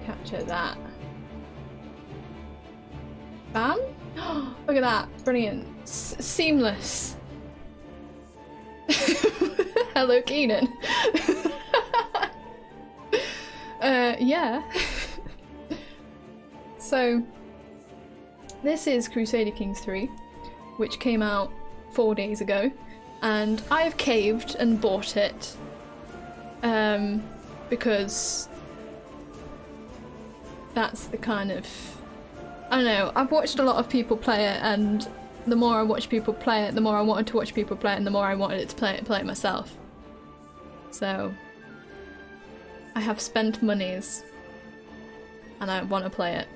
capture that. Bam! Look at that, brilliant. Seamless. Hello, Keenan. Yeah. So, this is Crusader Kings 3, which came out 4 days ago, and I have caved and bought it, because that's the kind of... I don't know, I've watched a lot of people play it, and the more I watch people play it, the more I wanted to watch people play it, and the more I wanted it to play it myself. So, I have spent monies, and I want to play it.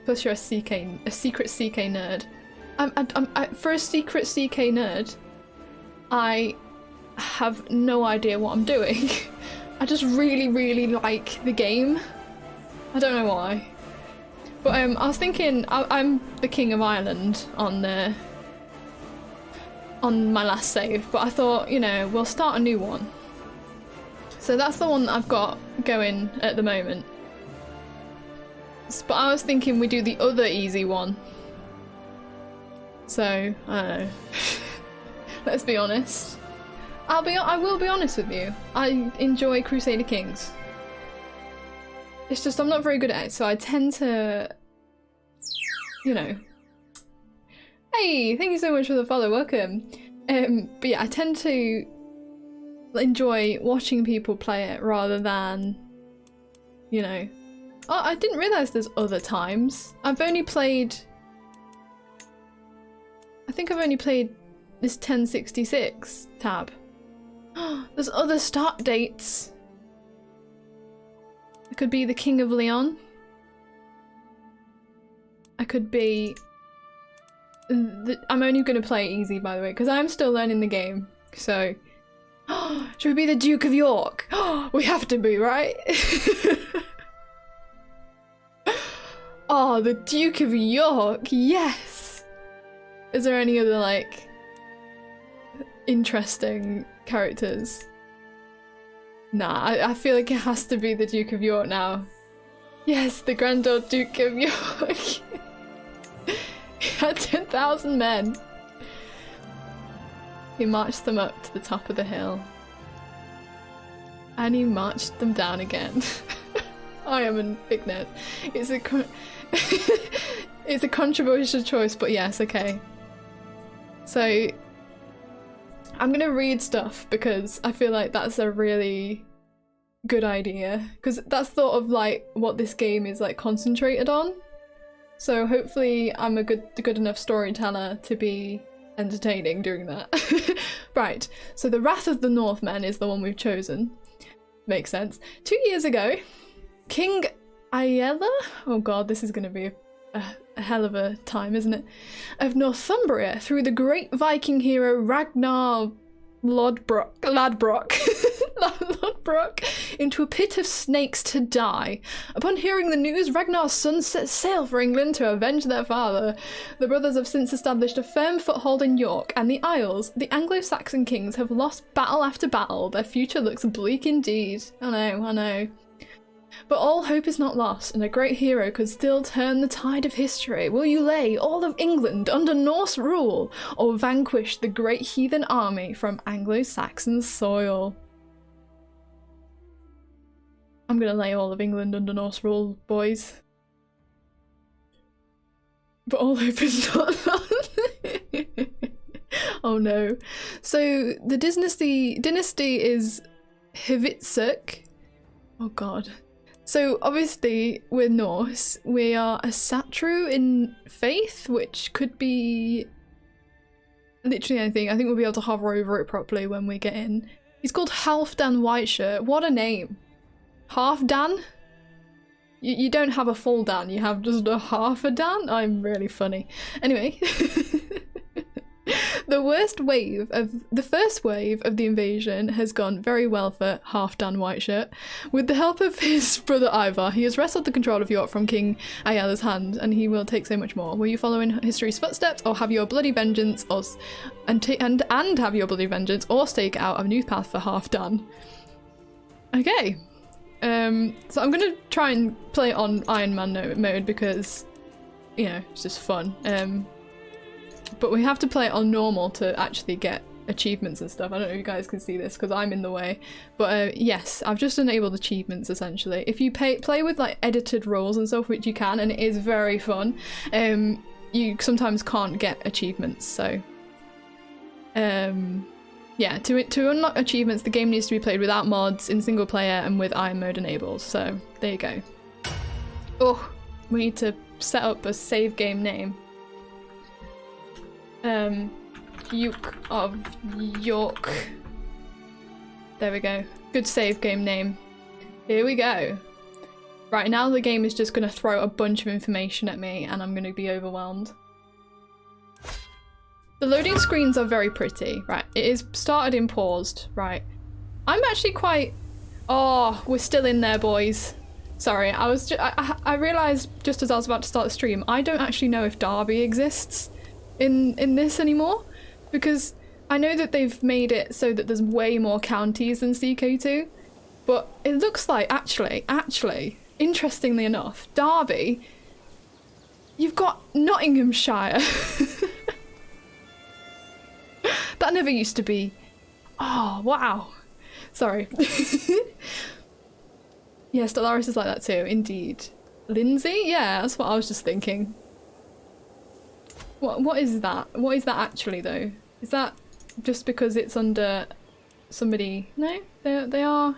Plus you're a secret CK nerd. For a secret CK nerd, I have no idea what I'm doing. I just really like the game. I don't know why. But I was thinking, I'm the King of Ireland on my last save, but I thought, you know, we'll start a new one. So that's the one that I've got going at the moment. But I was thinking we do the other easy one. So, I don't know. Let's be honest. I will be honest with you. I enjoy Crusader Kings. It's just I'm not very good at it, so I tend to, you know. Hey, thank you so much for the follow, welcome. But yeah, I tend to enjoy watching people play it rather than, you know. Oh, I didn't realise there's other times. I think I've only played this 1066 tab. There's other start dates. I could be the King of Leon. I could be... I'm only going to play easy, by the way, because I'm still learning the game. So... Should we be the Duke of York? We have to be, right? Oh, the Duke of York! Yes! Is there any other, like, interesting characters? Nah, I feel like it has to be the Duke of York now. Yes, the Grand Old Duke of York! He had 10,000 men. He marched them up to the top of the hill. And he marched them down again. I am a big nerd. It's a controversial choice, but yes, okay. So, I'm gonna read stuff because I feel like that's a really good idea. Because that's sort of like what this game is like concentrated on. So hopefully I'm a good enough storyteller to be entertaining doing that. Right, so the Wrath of the Northmen is the one we've chosen. Makes sense. 2 years ago, King Aella? Oh god, this is gonna be a hell of a time, isn't it? Of Northumbria through the great Viking hero Ragnar Lodbrok into a pit of snakes to die. Upon hearing the news, Ragnar's sons set sail for England to avenge their father. The brothers have since established a firm foothold in York and the Isles. The Anglo-Saxon kings have lost battle after battle. Their future looks bleak indeed. I know. But all hope is not lost, and a great hero could still turn the tide of history. Will you lay all of England under Norse rule, or vanquish the great heathen army from Anglo-Saxon soil? I'm gonna lay all of England under Norse rule, boys. But all hope is not lost. Oh no. So the dynasty is Hvitserk. Oh god. So obviously we're Norse. We are a Satru in faith, which could be literally anything. I think we'll be able to hover over it properly when we get in. He's called Halfdan Whiteshirt. What a name. Half Dan? You don't have a full Dan, you have just a half a Dan? I'm really funny. Anyway. The first wave of the invasion has gone very well for Halfdan Whiteshirt. With the help of his brother Ivar, he has wrestled the control of York from King Aella's hand, and he will take so much more. Will you follow in history's footsteps, or have your bloody vengeance, and have your bloody vengeance, or stake out a new path for Halfdan? Okay. So I'm gonna try and play it on Iron Man mode because, you know, it's just fun. But we have to play it on normal to actually get achievements and stuff. I don't know if you guys can see this because I'm in the way. But yes, I've just enabled achievements essentially. If you play with like edited roles and stuff, which you can, and it is very fun, you sometimes can't get achievements, so yeah, to unlock achievements, the game needs to be played without mods, in single player, and with Iron mode enabled. So there you go. Oh, we need to set up a save game name. Duke of York. There we go. Good save game name. Here we go. Right, now the game is just going to throw a bunch of information at me and I'm going to be overwhelmed. The loading screens are very pretty. Right, it is started and paused. Right. I'm actually quite... Oh, we're still in there, boys. Sorry, I realised just as I was about to start the stream, I don't actually know if Derby exists in this anymore, because I know that they've made it so that there's way more counties than CK2, but it looks like actually, interestingly enough, Derby, you've got Nottinghamshire. That never used to be. Oh, wow. Sorry. Yeah, Stellaris is like that too, indeed. Lindsay? Yeah, that's what I was just thinking. What is that? What is that actually though? Is that just because it's under somebody? No, they are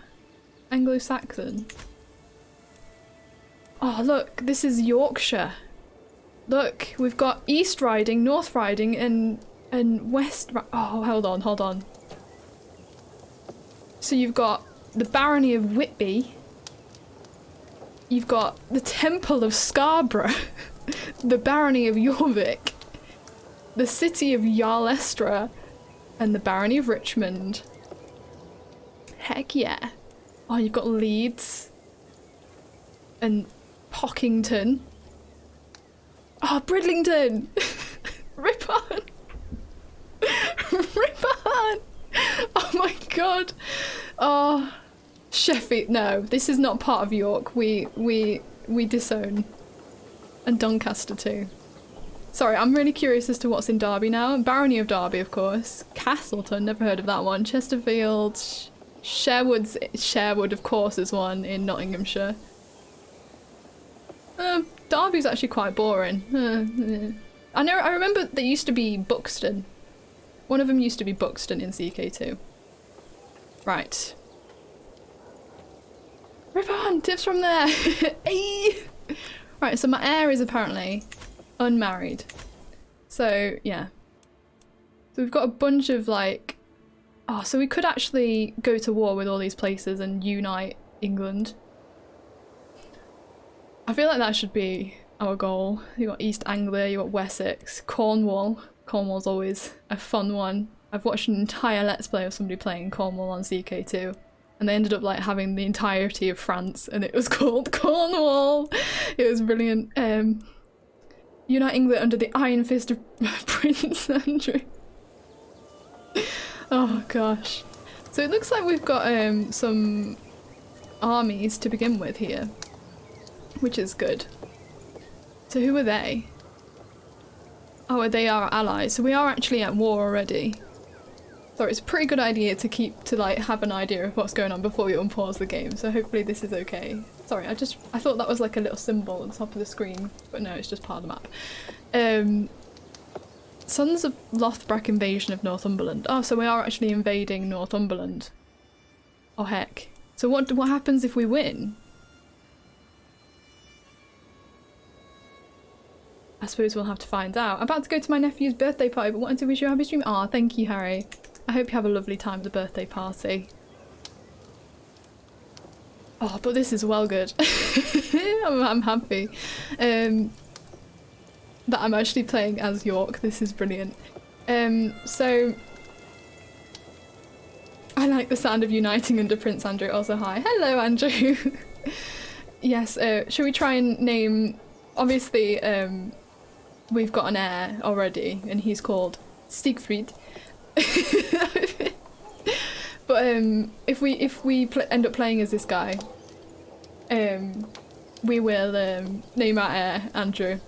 Anglo-Saxon. Oh look, this is Yorkshire. Look, we've got East Riding, North Riding, and West. Oh, hold on. So you've got the Barony of Whitby. You've got the Temple of Scarborough, the Barony of Jorvik, the City of Yarlestra, and the Barony of Richmond. Heck yeah. Oh, you've got Leeds and Pockington. Oh, Bridlington! Rip on! Rip on! Oh my god! Oh, Sheffield. No, this is not part of York. We disown. And Doncaster too. Sorry, I'm really curious as to what's in Derby now. Barony of Derby, of course. Castleton, never heard of that one. Chesterfield, Sherwood, of course, is one in Nottinghamshire. Derby's actually quite boring. I remember there used to be Buxton. One of them used to be Buxton in CK2. Right. Rip on! Tips from there! Hey! Right, so my heir is apparently unmarried. So, yeah. So we've got a bunch of, like... Oh, so we could actually go to war with all these places and unite England. I feel like that should be our goal. You got East Anglia, you got Wessex, Cornwall. Cornwall's always a fun one. I've watched an entire Let's Play of somebody playing Cornwall on CK2. And they ended up like having the entirety of France and it was called Cornwall. It was brilliant. Unite England under the iron fist of Prince Andrew. Oh gosh. So it looks like we've got some armies to begin with here, which is good. So who are they? Oh, they are allies. So we are actually at war already. So it's a pretty good idea to like have an idea of what's going on before we unpause the game. So hopefully this is okay. Sorry, I thought that was like a little symbol at the top of the screen, but no, it's just part of the map. Sons of Lothbrok invasion of Northumberland. Oh, so we are actually invading Northumberland. Oh heck. So what happens if we win? I suppose we'll have to find out. I'm about to go to my nephew's birthday party, but wanted to wish you a happy stream. Ah, thank you, Harry. I hope you have a lovely time at the birthday party. Oh, but this is well good. I'm happy that I'm actually playing as York. This is brilliant. So I like the sound of uniting under Prince Andrew. Also, hi. Hello, Andrew. Yes, should we try and name... Obviously, we've got an heir already, and he's called Siegfried. But if we end up playing as this guy, we will name our heir Andrew.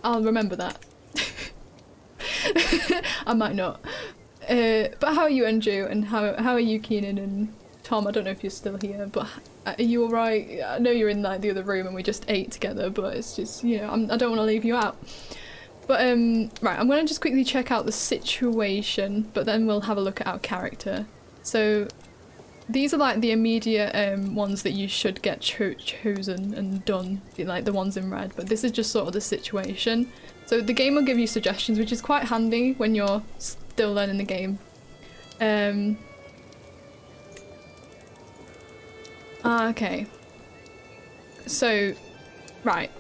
I'll remember that. I might not. But how are you, Andrew? And how are you, Keenan and Tom? I don't know if you're still here, but are you alright? I know you're in like the other room and we just ate together, but it's just, you know, I don't want to leave you out. But right, I'm gonna just quickly check out the situation, but then we'll have a look at our character. So these are like the immediate ones that you should get chosen and done, like the ones in red, but this is just sort of the situation. So the game will give you suggestions, which is quite handy when you're still learning the game. Okay. So, right.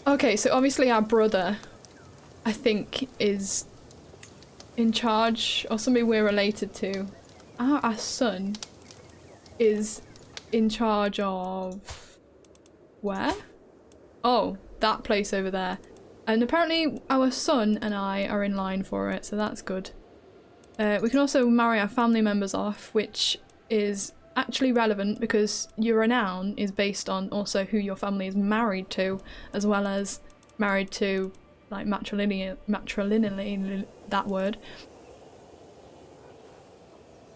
Okay, so obviously our brother, I think, is in charge, or somebody we're related to. Our son is in charge of... where? Oh, that place over there. And apparently our son and I are in line for it, so that's good. We can also marry our family members off, which is actually relevant because your renown is based on also who your family is married to, as well as married to, like, matrilineally, that word.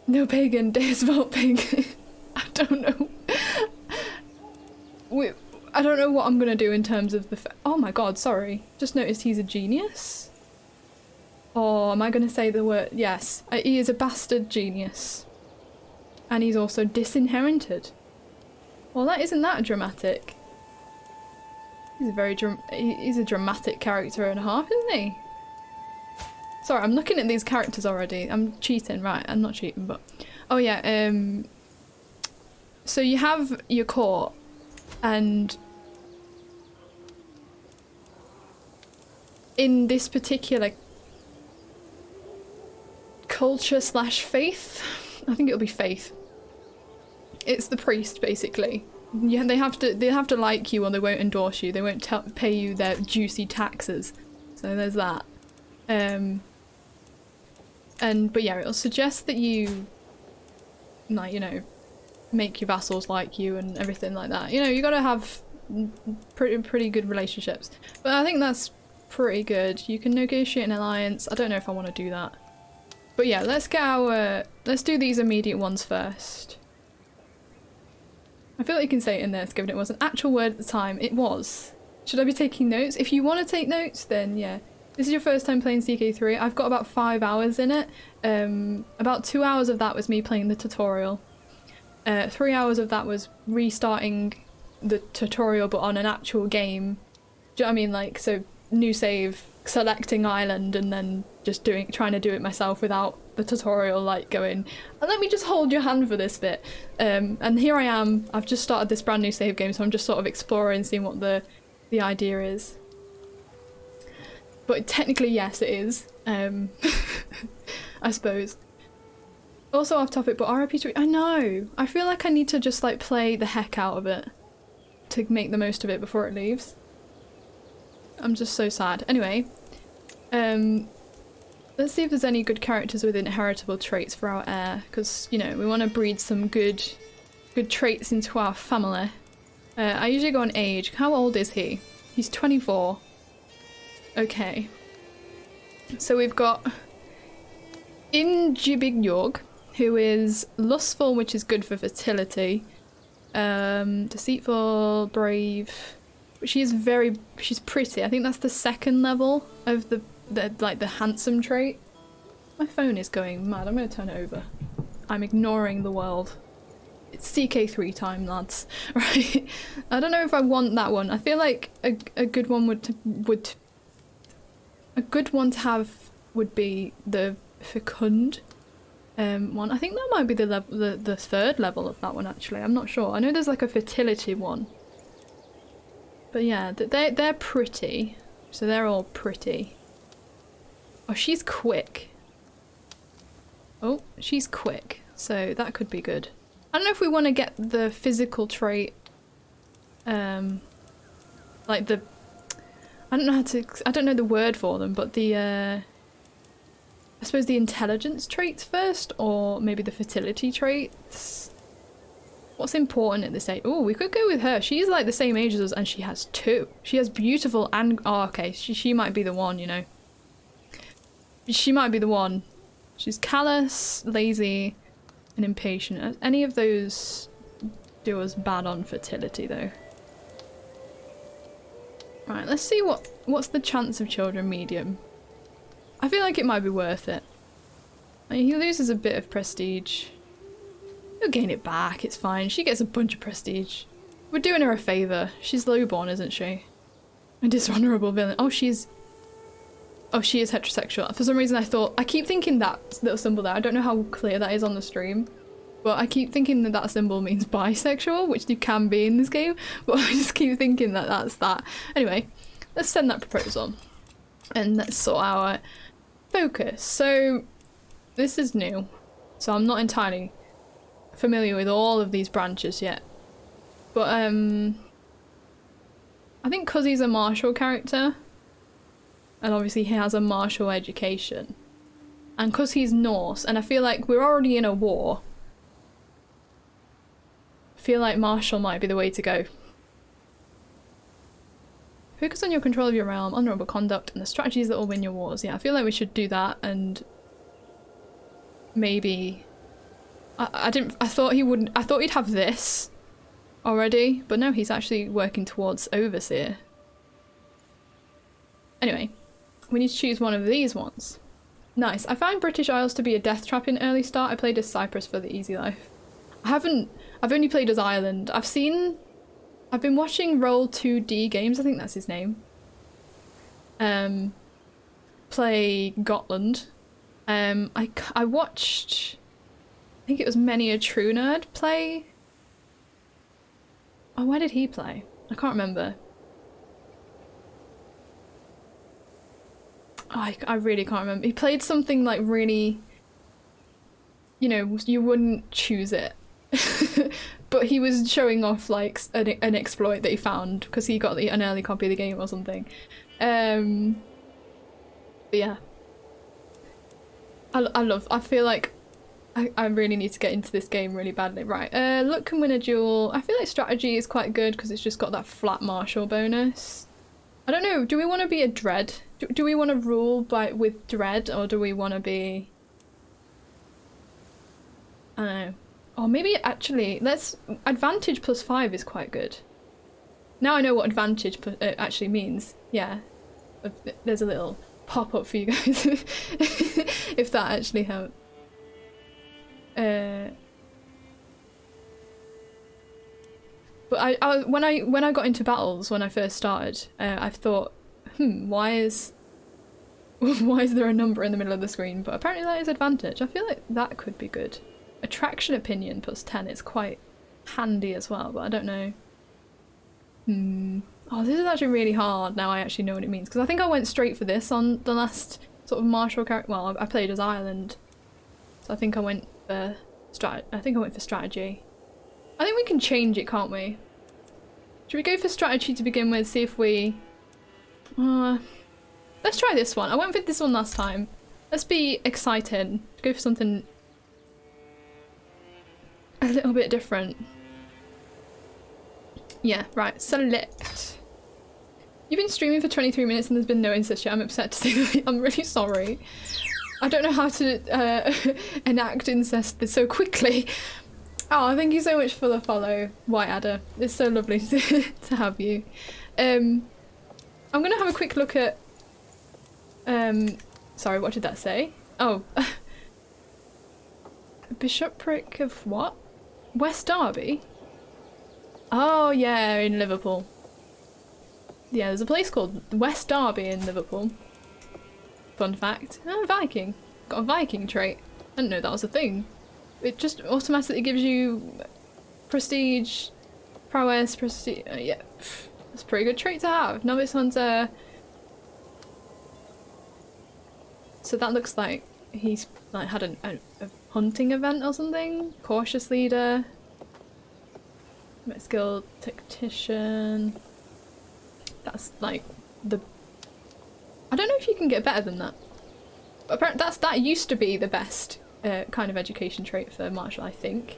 No pagan, days about pagan. I don't know. I don't know what I'm gonna do in terms of the oh my god, sorry. Just noticed he's a genius. Or am I gonna say the word? Yes. He is a bastard genius. And he's also disinherited. Well, that isn't that dramatic. He's a dramatic character and a half, isn't he? Sorry, I'm looking at these characters already. I'm cheating, right? I'm not cheating, but oh yeah. So you have your court, and in this particular culture slash faith, I think it'll be faith. It's the priest, basically. Yeah, they have to like you, or they won't endorse you. They won't pay you their juicy taxes. So there's that. But yeah, it'll suggest that you, like, you know, make your vassals like you and everything like that. You know, you gotta have pretty good relationships. But I think that's pretty good. You can negotiate an alliance. I don't know if I want to do that. But yeah, let's do these immediate ones first. I feel like you can say it in this, given it was an actual word at the time. It was. Should I be taking notes? If you want to take notes, then yeah. This is your first time playing CK3. I've got about 5 hours in it. About 2 hours of that was me playing the tutorial. 3 hours of that was restarting the tutorial, but on an actual game. Do you know what I mean? Like, so new save, selecting island, and then just trying to do it myself without the tutorial, like going, let me just hold your hand for this bit. And here I am. I've just started this brand new save game, so I'm just sort of exploring, seeing what the idea is. But technically, yes, it is. I suppose. Also off topic, but RIP3, I know! I feel like I need to just like play the heck out of it to make the most of it before it leaves. I'm just so sad. Anyway, let's see if there's any good characters with inheritable traits for our heir, because, you know, we want to breed some good traits into our family. I usually go on age. How old is he? He's 24. Okay. So we've got Injibigyorg, who is lustful, which is good for fertility. Deceitful, brave. She's pretty. I think that's the second level of the handsome trait. My phone is going mad. I'm gonna turn it over. I'm ignoring the world. It's CK3 time, lads. Right? I don't know if I want that one. I feel like a good one a good one to have would be the fecund one. I think that might be the third level of that one, actually. I'm not sure. I know there's like a fertility one. But yeah, they're pretty. So they're all pretty. Oh, she's quick. Oh, she's quick. So that could be good. I don't know if we want to get the physical trait. Like the... I don't know the word for them, but the I suppose the intelligence traits first, or maybe the fertility traits. What's important at this age? Oh, we could go with her. She's like the same age as us and she has 2. She has beautiful and... Oh, okay. She might be the one, you know. She might be the one. She's callous, lazy, and impatient. Any of those do us bad on fertility, though. Right, let's see what's the chance of children. Medium. I feel like it might be worth it. I mean, he loses a bit of prestige. He'll gain it back, it's fine. She gets a bunch of prestige. We're doing her a favour. She's lowborn, isn't she? A dishonourable villain. Oh, she is heterosexual. For some reason I keep thinking that little symbol there. I don't know how clear that is on the stream. But I keep thinking that that symbol means bisexual, which you can be in this game. But I just keep thinking that that's that. Anyway, let's send that proposal. And let's sort our focus. So, this is new. So I'm not entirely familiar with all of these branches yet, but I think because he's a martial character and obviously he has a martial education, and because he's Norse and I feel like we're already in a war, I feel like martial might be the way to go. Focus on your control of your realm, honourable conduct, and the strategies that will win your wars. Yeah, I feel like we should do that. And maybe I thought he'd have this already, but no, he's actually working towards overseer. Anyway, we need to choose one of these ones. Nice. I find British Isles to be a death trap in early start. I played as Cyprus for the easy life. I've only played as Ireland. I've been watching Roll 2D Games, I think that's his name. Play Gotland. I watched, I think it was Many a True Nerd play. Oh, where did he play? I can't remember. Oh, I really can't remember. He played something like really, you know, you wouldn't choose it. But he was showing off like an exploit that he found because he got an early copy of the game or something. But yeah. I feel like I really need to get into this game really badly. Right, luck can win a duel. I feel like strategy is quite good because it's just got that flat martial bonus. I don't know, do we want to be a dread? Do we want to rule with dread, or do we want to be... I don't know. Or maybe actually, let's... Advantage +5 is quite good. Now I know what advantage actually means. Yeah, there's a little pop-up for you guys if that actually helps. But when I got into battles when I first started, I thought, why is there a number in the middle of the screen? But apparently that is advantage. I feel like that could be good. Attraction opinion +10 is quite handy as well, but I don't know. Oh, this is actually really hard now I actually know what it means, because I think I went straight for this on the last sort of martial character. Well, I played as Ireland, so I think I went for strategy. I think we can change it, can't we? Should we go for strategy to begin with, see if we... let's try this one. I went for this one last time. Let's be excited. Go for something a little bit different. Yeah, right. Select. You've been streaming for 23 minutes and there's been no incest yet. I'm upset to say that. I'm really sorry. I don't know how to enact incest so quickly. Oh, thank you so much for the follow, White Adder. It's so lovely to have you. I'm gonna have a quick look at... sorry, what did that say? Oh. Bishopric of what? West Derby? Oh yeah, in Liverpool. Yeah, there's a place called West Derby in Liverpool. Fun fact. Oh, Viking. Got a Viking trait. I didn't know that was a thing. It just automatically gives you prestige, prowess, prestige. Yeah, that's a pretty good trait to have. Novice hunter. So that looks like he's like had a hunting event or something. Cautious leader. Skilled tactician. That's like the... I don't know if you can get better than that. But apparently that used to be the best kind of education trait for martial, I think.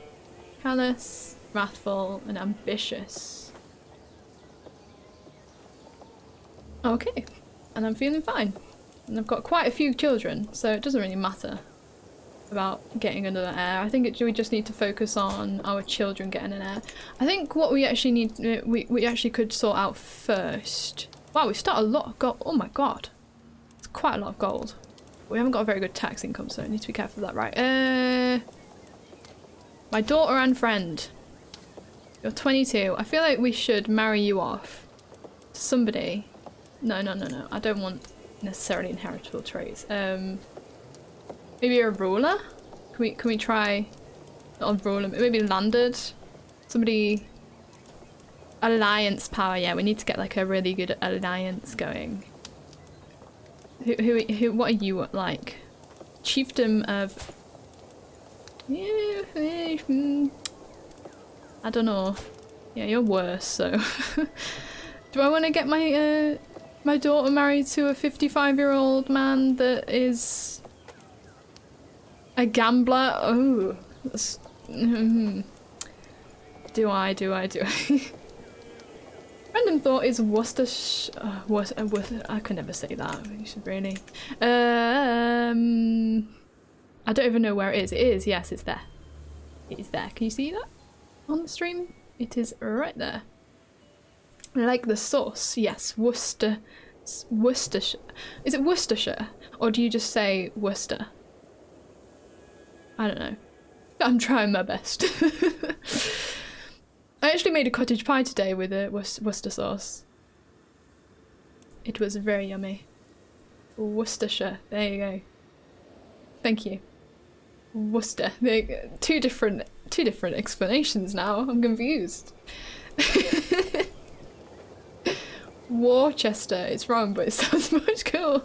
Callous. wrathful, and ambitious. Okay, and I'm feeling fine. And I've got quite a few children, so it doesn't really matter about getting another heir. I think we just need to focus on our children getting an heir. I think what we actually need, we actually could sort out first. Wow, we've started a lot of gold. Oh my god. It's quite a lot of gold. We haven't got a very good tax income, so I need to be careful of that. Right, my daughter and friend. You're 22. I feel like we should marry you off to somebody. No. I don't want necessarily inheritable traits. Maybe a ruler? Can we try not a ruler, maybe landed? Somebody alliance power, yeah, we need to get like a really good alliance going. Who what are you like? Chiefdom of I don't know. Yeah, you're worse, so do I want to get my my daughter married to a 55-year-old man that is a gambler? Oh, that's, do I? Random thought is Worcestershire. I can never say that. You should really. I don't even know where it is. It is. Yes, it's there. It is there. Can you see that on the stream? It is right there. Like the sauce. Yes, Worcestershire. Is it Worcestershire, or do you just say Worcester? I don't know. I'm trying my best. I actually made a cottage pie today with a Worcester sauce. It was very yummy. Worcestershire. There you go. Thank you. Worcester. Two different explanations now. I'm confused. Worcester. It's wrong, but it sounds much cool.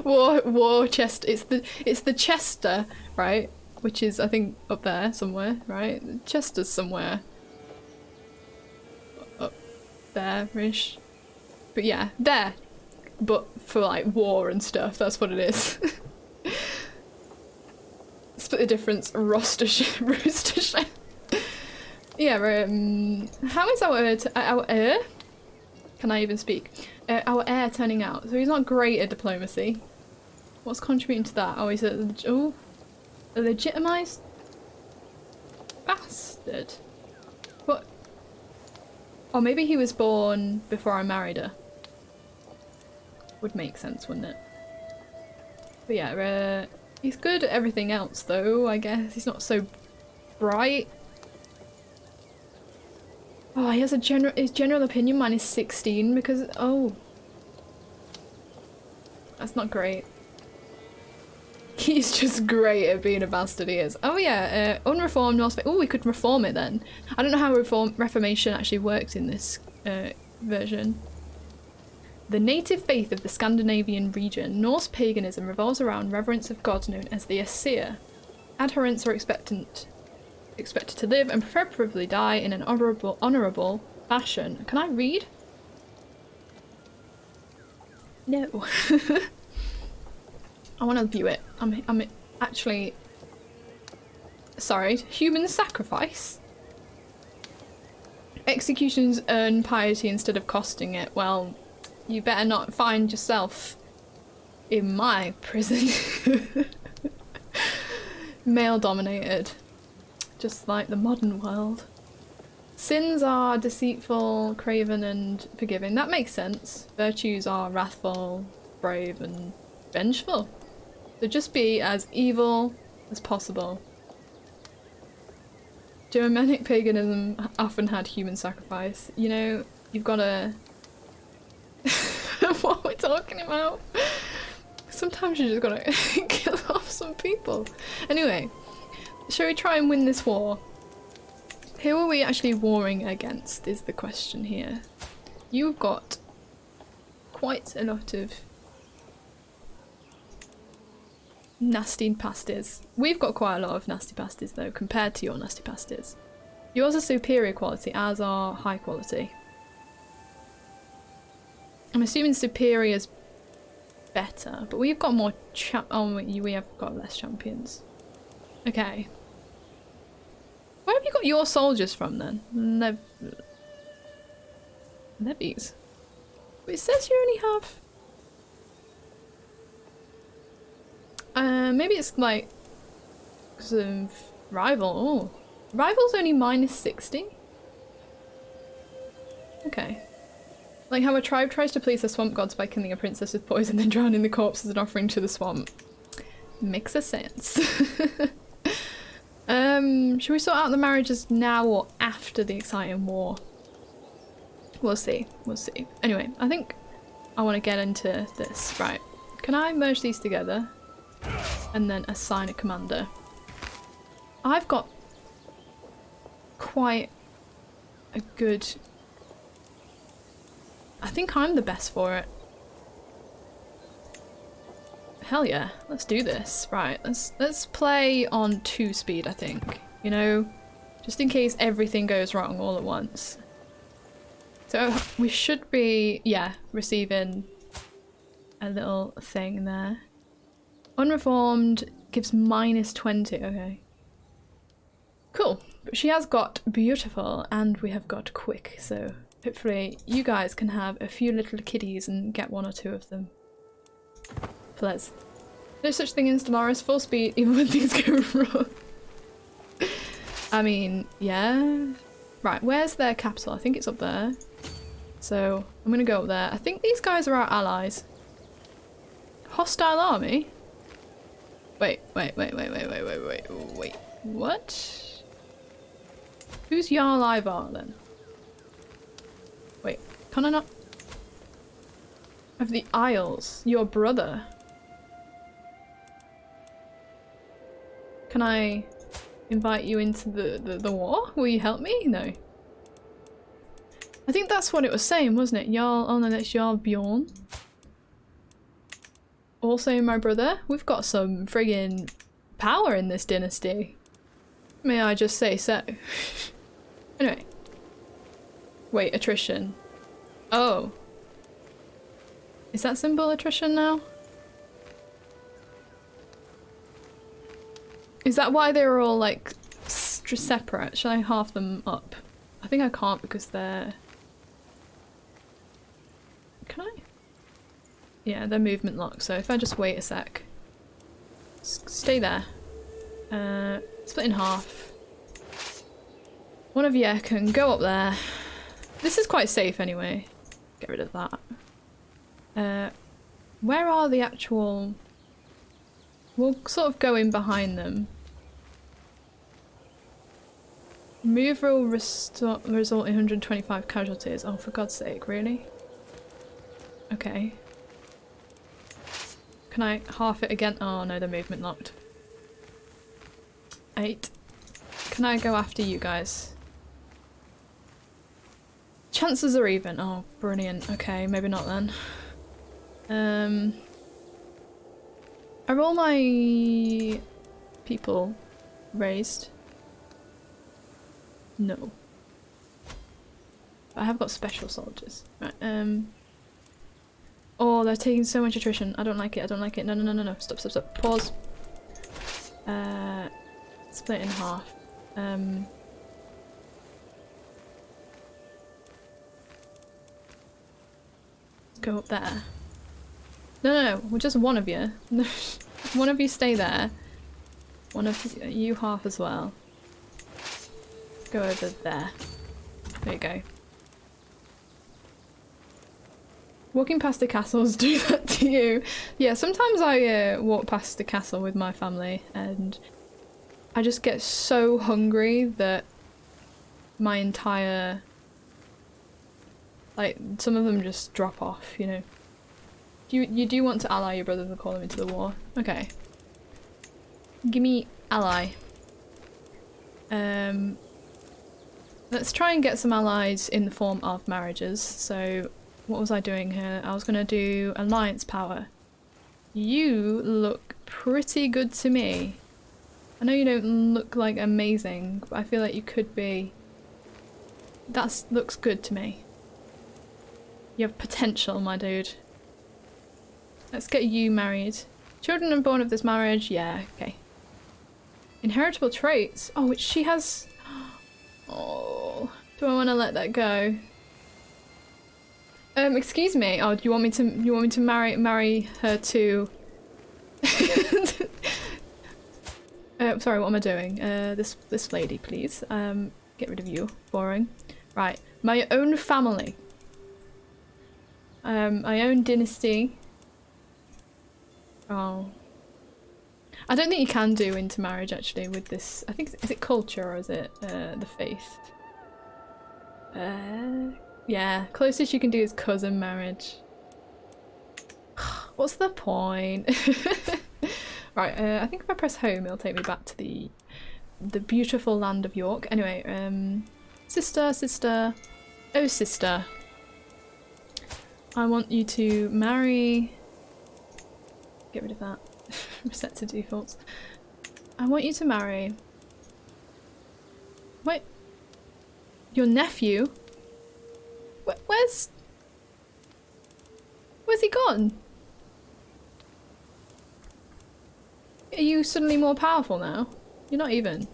Worcester. It's the Chester, right? Which is, I think, up there somewhere, right? Chester's somewhere. Up there-ish. But yeah, there. But for like war and stuff, that's what it is. Split the difference, Rostershire. Yeah, how is our heir? Can I even speak? Our heir turning out. So he's not great at diplomacy. What's contributing to that? Oh, he's a legitimized bastard. What? Or maybe he was born before I married her. Would make sense, wouldn't it? But yeah, he's good at everything else though, I guess. He's not so bright. Oh, he has his general opinion mine is 16 because, oh. That's not great. He's just great at being a bastard, he is. Oh yeah, unreformed Norse faith. Oh, we could reform it then. I don't know how Reformation actually works in this version. The native faith of the Scandinavian region, Norse paganism revolves around reverence of gods known as the Aesir. Adherents are expected to live and preferably die in an honourable fashion. Can I read? No. I want to view it. I'm actually... Sorry. Human sacrifice? Executions earn piety instead of costing it. Well, you better not find yourself in my prison. Male dominated. Just like the modern world. Sins are deceitful, craven and forgiving. That makes sense. Virtues are wrathful, brave and vengeful. So just be as evil as possible. Germanic paganism often had human sacrifice. You know, you've got to... What are we talking about? Sometimes you just gotta kill off some people. Anyway, shall we try and win this war? Who are we actually warring against is the question here. You've got quite a lot of nasty pasties. We've got quite a lot of nasty pasties though, compared to your nasty pasties. Yours are superior quality, ours are high quality. I'm assuming superior's better, but we've got more we have got less champions. Okay. Where have you got your soldiers from then? Levies. But it says you only have... maybe it's like... because of rival. Oh. Rival's only -60? Okay. Like how a tribe tries to please the swamp gods by killing a princess with poison and drowning the corpse as an offering to the swamp. Makes a sense. Should we sort out the marriages now or after the exciting war? We'll see. We'll see. Anyway, I think I want to get into this. Right. Can I merge these together? And then assign a commander. I've got quite a good... I think I'm the best for it. Hell yeah, let's do this. Right, let's play on 2 speed, I think. You know, just in case everything goes wrong all at once. So we should be, yeah, receiving a little thing there. Unreformed gives -20, okay. Cool, but she has got beautiful and we have got quick, so hopefully you guys can have a few little kiddies and get 1 or 2 of them. Please. No such thing in Stellaris, full speed even when things go wrong. I mean, yeah. Right, where's their capital? I think it's up there. So I'm gonna go up there. I think these guys are our allies. Hostile army? Wait. What? Who's Jarl Ivar then? Wait, can I not? Of the Isles, your brother. Can I invite you into the war? Will you help me? No. I think that's what it was saying, wasn't it? Jarl, oh no, that's Jarl Bjorn. Also my brother. We've got some friggin' power in this dynasty. May I just say so. Anyway. Wait, attrition. Oh. Is that symbol attrition now? Is that why they were all like separate? Shall I half them up? I think I can't because they're... Can I? Yeah, they're movement locked, so if I just wait a sec. Stay there. Split in half. One of you can go up there. This is quite safe anyway. Get rid of that. Where are the actual... We'll sort of go in behind them. Move will result in 125 casualties. Oh, for God's sake, really? Okay. Can I half it again? Oh no, the movement locked. 8. Can I go after you guys? Chances are even. Oh, brilliant. Okay, maybe not then. Are all my people raised? No. I have got special soldiers. Right, oh, they're taking so much attrition. I don't like it, I don't like it. No. Stop. Pause. Split in half. Go up there. No, well, just one of you. One of you stay there. One of you half as well. Go over there. There you go. Walking past the castles do that to you. Yeah, sometimes I walk past the castle with my family and I just get so hungry that my entire... like, some of them just drop off, you know. You do want to ally your brothers and call them into the war. Okay. Give me ally. Let's try and get some allies in the form of marriages. So what was I doing here? I was going to do alliance power. You look pretty good to me. I know you don't look like amazing, but I feel like you could be. That looks good to me. You have potential, my dude. Let's get you married. Children are born of this marriage? Yeah, okay. Inheritable traits? Oh, which she has... Do I want to let that go? Excuse me. Oh, do you want me to marry her to? Sorry, what am I doing? This lady, please. Get rid of you. Boring. Right, my own family. My own dynasty. Oh. I don't think you can do intermarriage actually with this. I think, is it culture or is it the faith? Yeah, closest you can do is cousin marriage. What's the point? Right, I think if I press home it'll take me back to the beautiful land of York. Anyway, sister, oh sister. I want you to marry... Get rid of that. Reset to defaults. I want you to marry... Wait. Your nephew? Where's he gone? Are you suddenly more powerful now? You're not even.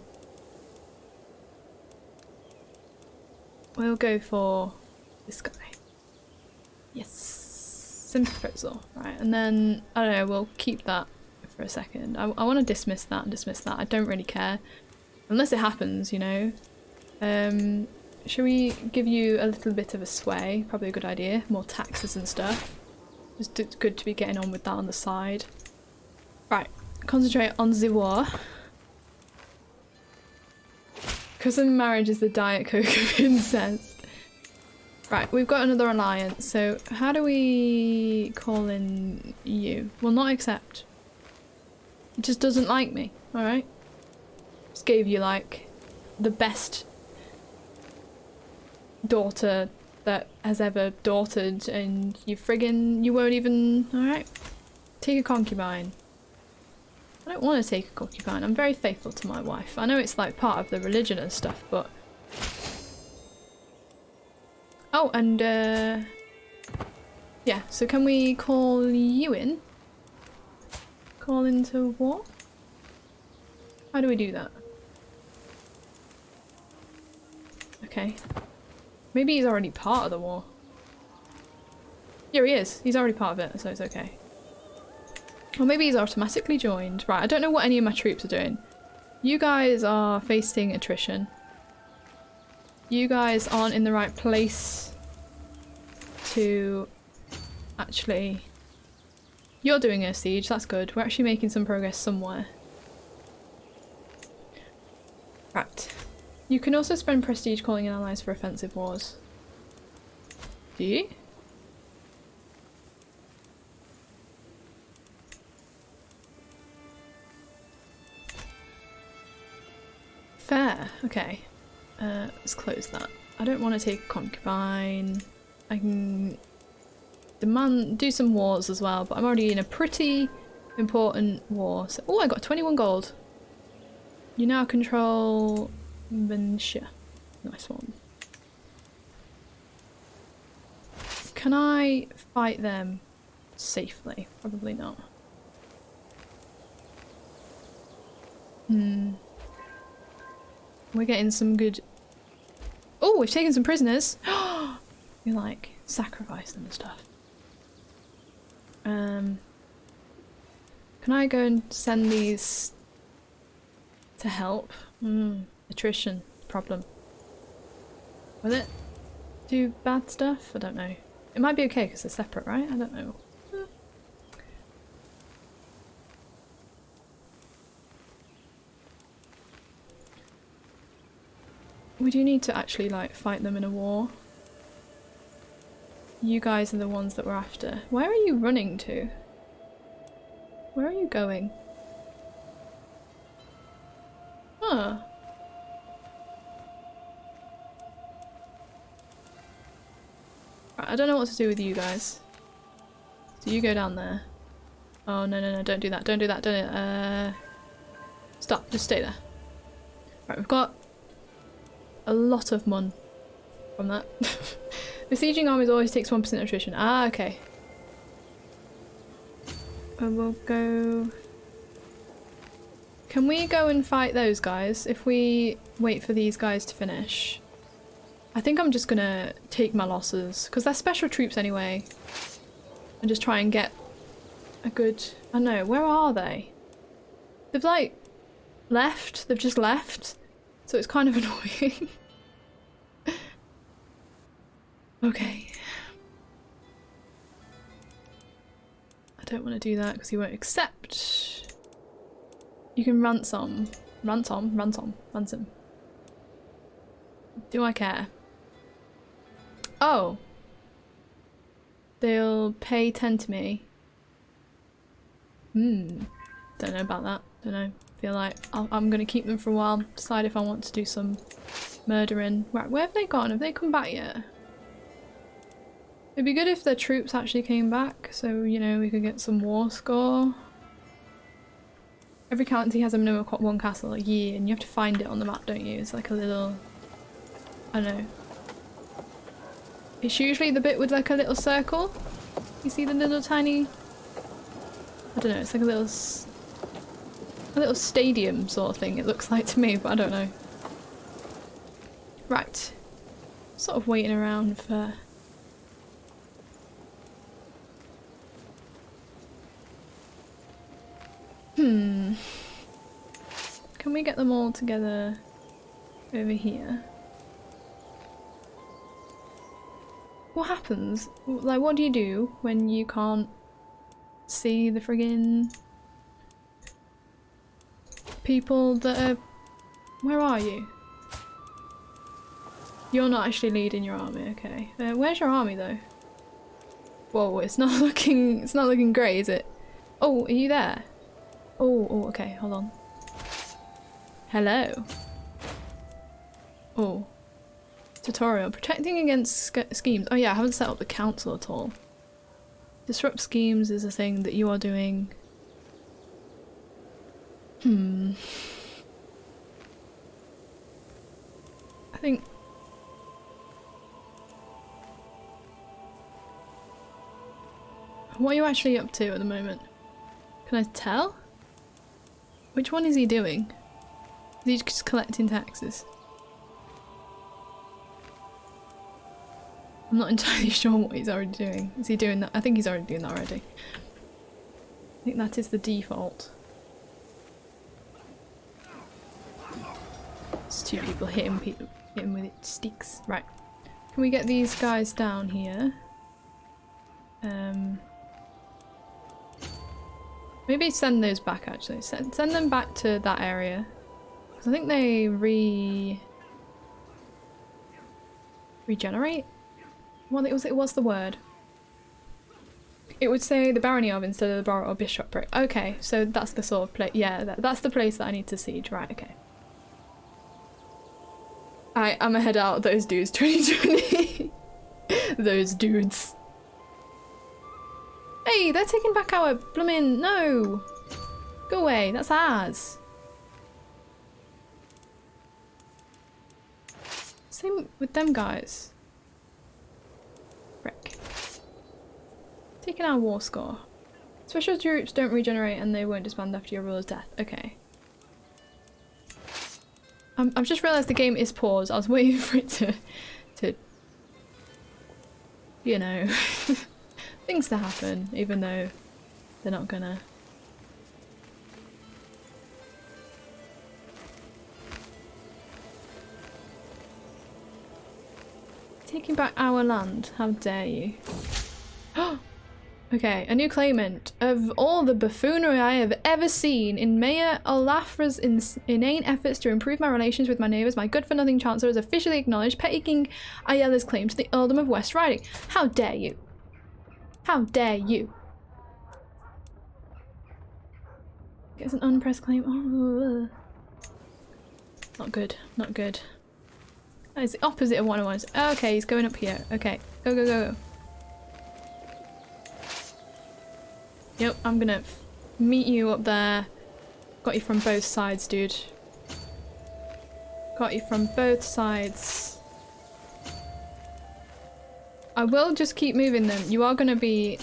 We'll go for this guy. Yes. Simple proposal. Right, and then, I don't know, we'll keep that for a second. I want to dismiss that and dismiss that. I don't really care. Unless it happens, you know. Should we give you a little bit of a sway? Probably a good idea. More taxes and stuff. It's good to be getting on with that on the side. Right, concentrate on the war. Cousin marriage is the Diet Coke of incest. Right, we've got another alliance, so how do we call in you? Well, not accept. It just doesn't like me, alright? Just gave you, like, the best daughter that has ever daughtered, and you won't even... Alright. Take a concubine. I don't want to take a concubine. I'm very faithful to my wife. I know it's like part of the religion and stuff, but... Oh, and yeah, so can we call you in? Call into war? How do we do that? Okay. Maybe he's already part of the war. Yeah, he is. He's already part of it, so it's okay. Or maybe he's automatically joined. Right, I don't know what any of my troops are doing. You guys are facing attrition. You guys aren't in the right place to actually... You're doing a siege, that's good. We're actually making some progress somewhere. Right. You can also spend prestige calling in allies for offensive wars. Do you? Fair, okay. Let's close that. I don't want to take a concubine. I can do some wars as well, but I'm already in a pretty important war. So, oh, I got 21 gold. You now control Venetia. Nice one. Can I fight them safely? Probably not. We're getting some good... Oh, we've taken some prisoners! We like sacrifice them and stuff. Can I go and send these to help? Attrition problem. Will it do bad stuff? I don't know. It might be okay because they're separate, right? I don't know. We do need to actually like fight them in a war. You guys are the ones that we're after. Where are you running to? Where are you going? Huh. Right, I don't know what to do with you guys. So you go down there. Oh no, don't do that, don't do that, don't do that. Stop, just stay there. Right, we've got a lot of mun from that. Besieging armies always takes 1% attrition. Ah, okay. And we'll go... Can we go and fight those guys? If we wait for these guys to finish. I think I'm just gonna take my losses, because they're special troops anyway. And just try and get a good... I don't know, where are they? They've like left, they've just left. So it's kind of annoying. Okay. I don't want to do that because he won't accept. You can ransom. Ransom. Do I care? Oh. They'll pay 10 to me. Don't know about that. Don't know. Feel like I'm gonna keep them for a while. Decide if I want to do some murdering. Right, where have they gone? Have they come back yet? It'd be good if their troops actually came back, so, you know, we could get some war score. Every county has a minimum of one castle a year, and you have to find it on the map, don't you? It's like a little... I don't know. It's usually the bit with like a little circle. You see the little tiny... I don't know, it's like a little stadium sort of thing it looks like to me, but I don't know. Right. Sort of waiting around for... Can we get them all together over here? What happens? Like, what do you do when you can't see the friggin' people that are... Where are you? You're not actually leading your army, okay. Where's your army though? Whoa, it's not looking great, is it? Oh, are you there? Oh, okay, hold on. Hello. Oh. Tutorial. Protecting against schemes. Oh yeah, I haven't set up the council at all. Disrupt schemes is a thing that you are doing. I think... What are you actually up to at the moment? Can I tell? Which one is he doing? Is he just collecting taxes? I'm not entirely sure what he's already doing. Is he doing that? I think he's already doing that already. I think that is the default. It's two people hit him with it sticks. Right. Can we get these guys down here? Maybe send those back actually. Send them back to that area. Because I think they regenerate? What's the word? It would say the barony of instead of the borough or bishopric. Okay, so that's the sort of place. Yeah, that's the place that I need to siege. Right, okay. I'm gonna head out those dudes 2020. Those dudes. Hey, they're taking back our bloomin'... No! Go away, that's ours. Same with them guys. Frick. Taking our war score. Special troops don't regenerate and they won't disband after your ruler's death. Okay. I've just realised the game is paused. I was waiting for it to you know, things to happen, even though they're not gonna. Taking back our land, how dare you. Okay, a new claimant. Of all the buffoonery I have ever seen in Mayor Olafra's inane efforts to improve my relations with my neighbours, my good-for-nothing chancellor has officially acknowledged Petty King Ayala's claim to the earldom of West Riding. How dare you? How dare you? It's an unpressed claim. Oh, not good. Not good. That is the opposite of what I wanted. Okay, he's going up here. Okay, go, go, go, go. Yep, I'm gonna meet you up there. Got you from both sides, dude. Got you from both sides. I will just keep moving them. You are gonna be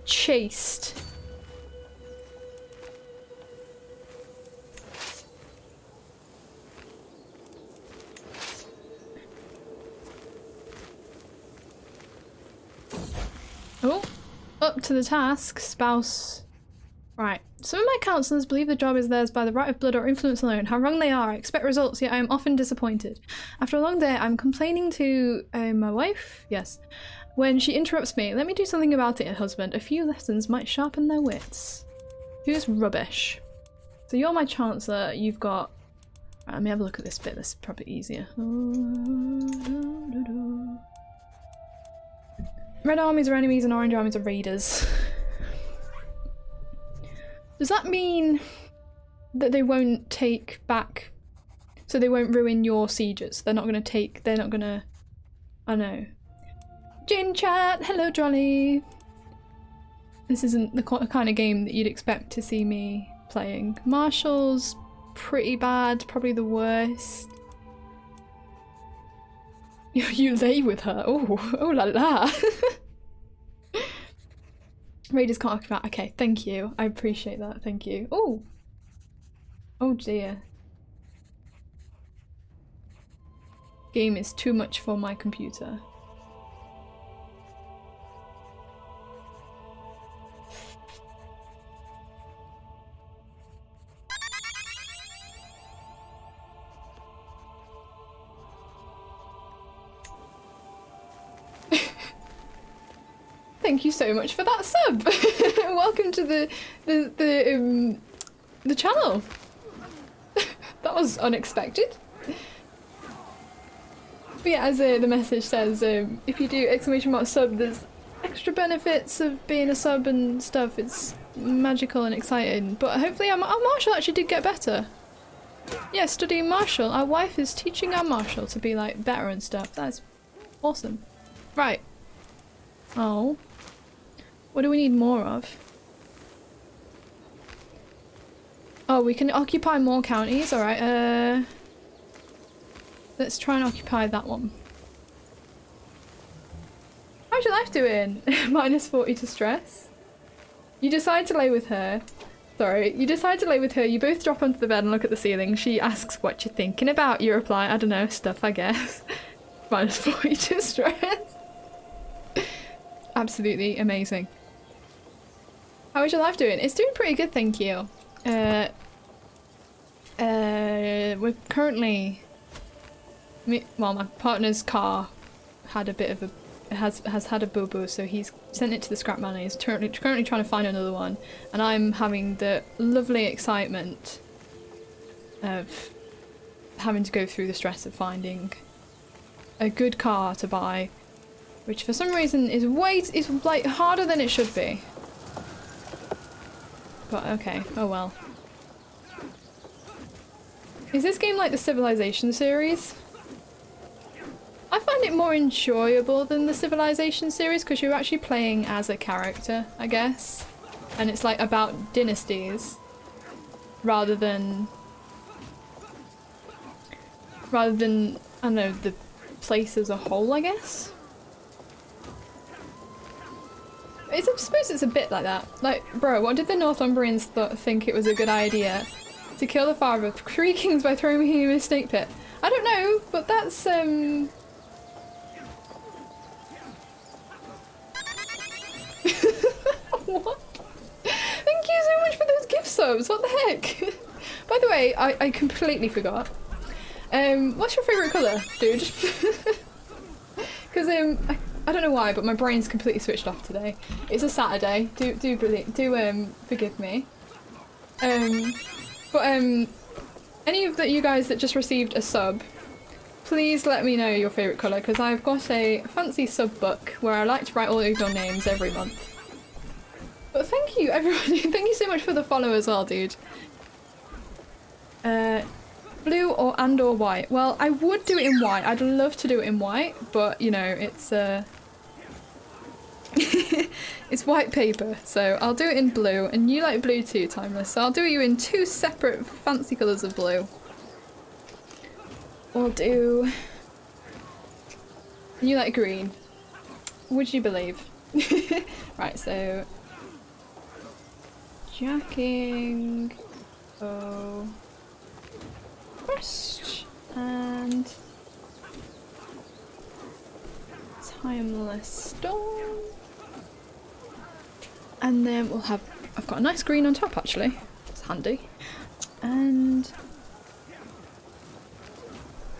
chased. Oh, up to the task, spouse. Right. Some of my counsellors believe the job is theirs by the right of blood or influence alone. How wrong they are. I expect results, yet I am often disappointed. After a long day, I'm complaining to my wife? Yes. When she interrupts me, let me do something about it, husband. A few lessons might sharpen their wits. Who's rubbish? So you're my chancellor. You've got... Right, let me have a look at this bit. This is probably easier. Red armies are enemies and orange armies are raiders. Does that mean that they won't take back, so they won't ruin your sieges? They're not gonna take, they're not gonna, I know. Jin chat, hello Jolly. This isn't the kind of game that you'd expect to see me playing. Marshall's pretty bad, probably the worst. You lay with her, oh la la. Raiders can't occupy. Okay, thank you. I appreciate that. Thank you. Oh! Oh dear. Game is too much for my computer. Thank you so much for that sub. Welcome to the channel. That was unexpected. But yeah, as the message says, if you do !sub, there's extra benefits of being a sub and stuff. It's magical and exciting. But hopefully our martial actually did get better. Yeah, studying martial. Our wife is teaching our martial to be like better and stuff. That's awesome. Right. Oh. What do we need more of? Oh, we can occupy more counties. Alright, let's try and occupy that one. How's your life doing? Minus 40 to stress. You decide to lay with her. Sorry, you decide to lay with her. You both drop onto the bed and look at the ceiling. She asks what you're thinking about. You reply, I don't know, stuff I guess. Minus 40 to stress. Absolutely amazing. How is your life doing? It's doing pretty good, thank you. We're currently... well, my partner's car had a bit of a... has had a boo-boo, so he's sent it to the scrap man and he's currently trying to find another one. And I'm having the lovely excitement of having to go through the stress of finding a good car to buy, which for some reason is like harder than it should be. But okay, oh well. Is this game like the Civilization series? I find it more enjoyable than the Civilization series because you're actually playing as a character, I guess. And it's like about dynasties rather than I don't know, the place as a whole, I guess. I suppose it's a bit like that. Like, bro, what did the Northumbrians think it was a good idea to kill the father of 3 kings by throwing him in a snake pit? I don't know, but that's What? Thank you so much for those gift subs. What the heck? By the way, I completely forgot. What's your favourite colour, dude? Because I don't know why, but my brain's completely switched off today. It's a Saturday. Do forgive me. But any of you guys that just received a sub, please let me know your favourite colour because I've got a fancy sub book where I like to write all of your names every month. But thank you everybody. Thank you so much for the follow as well, dude. Blue or white? Well, I would do it in white. I'd love to do it in white, but you know, it's it's white paper, so I'll do it in blue, and you like blue too, Timeless, so I'll do you in 2 separate fancy colours of blue. We'll do... You like green. Would you believe? Right, so... Jacking... Oh... First, and... Timeless Storm. And then we'll have, I've got a nice green on top actually. It's handy. And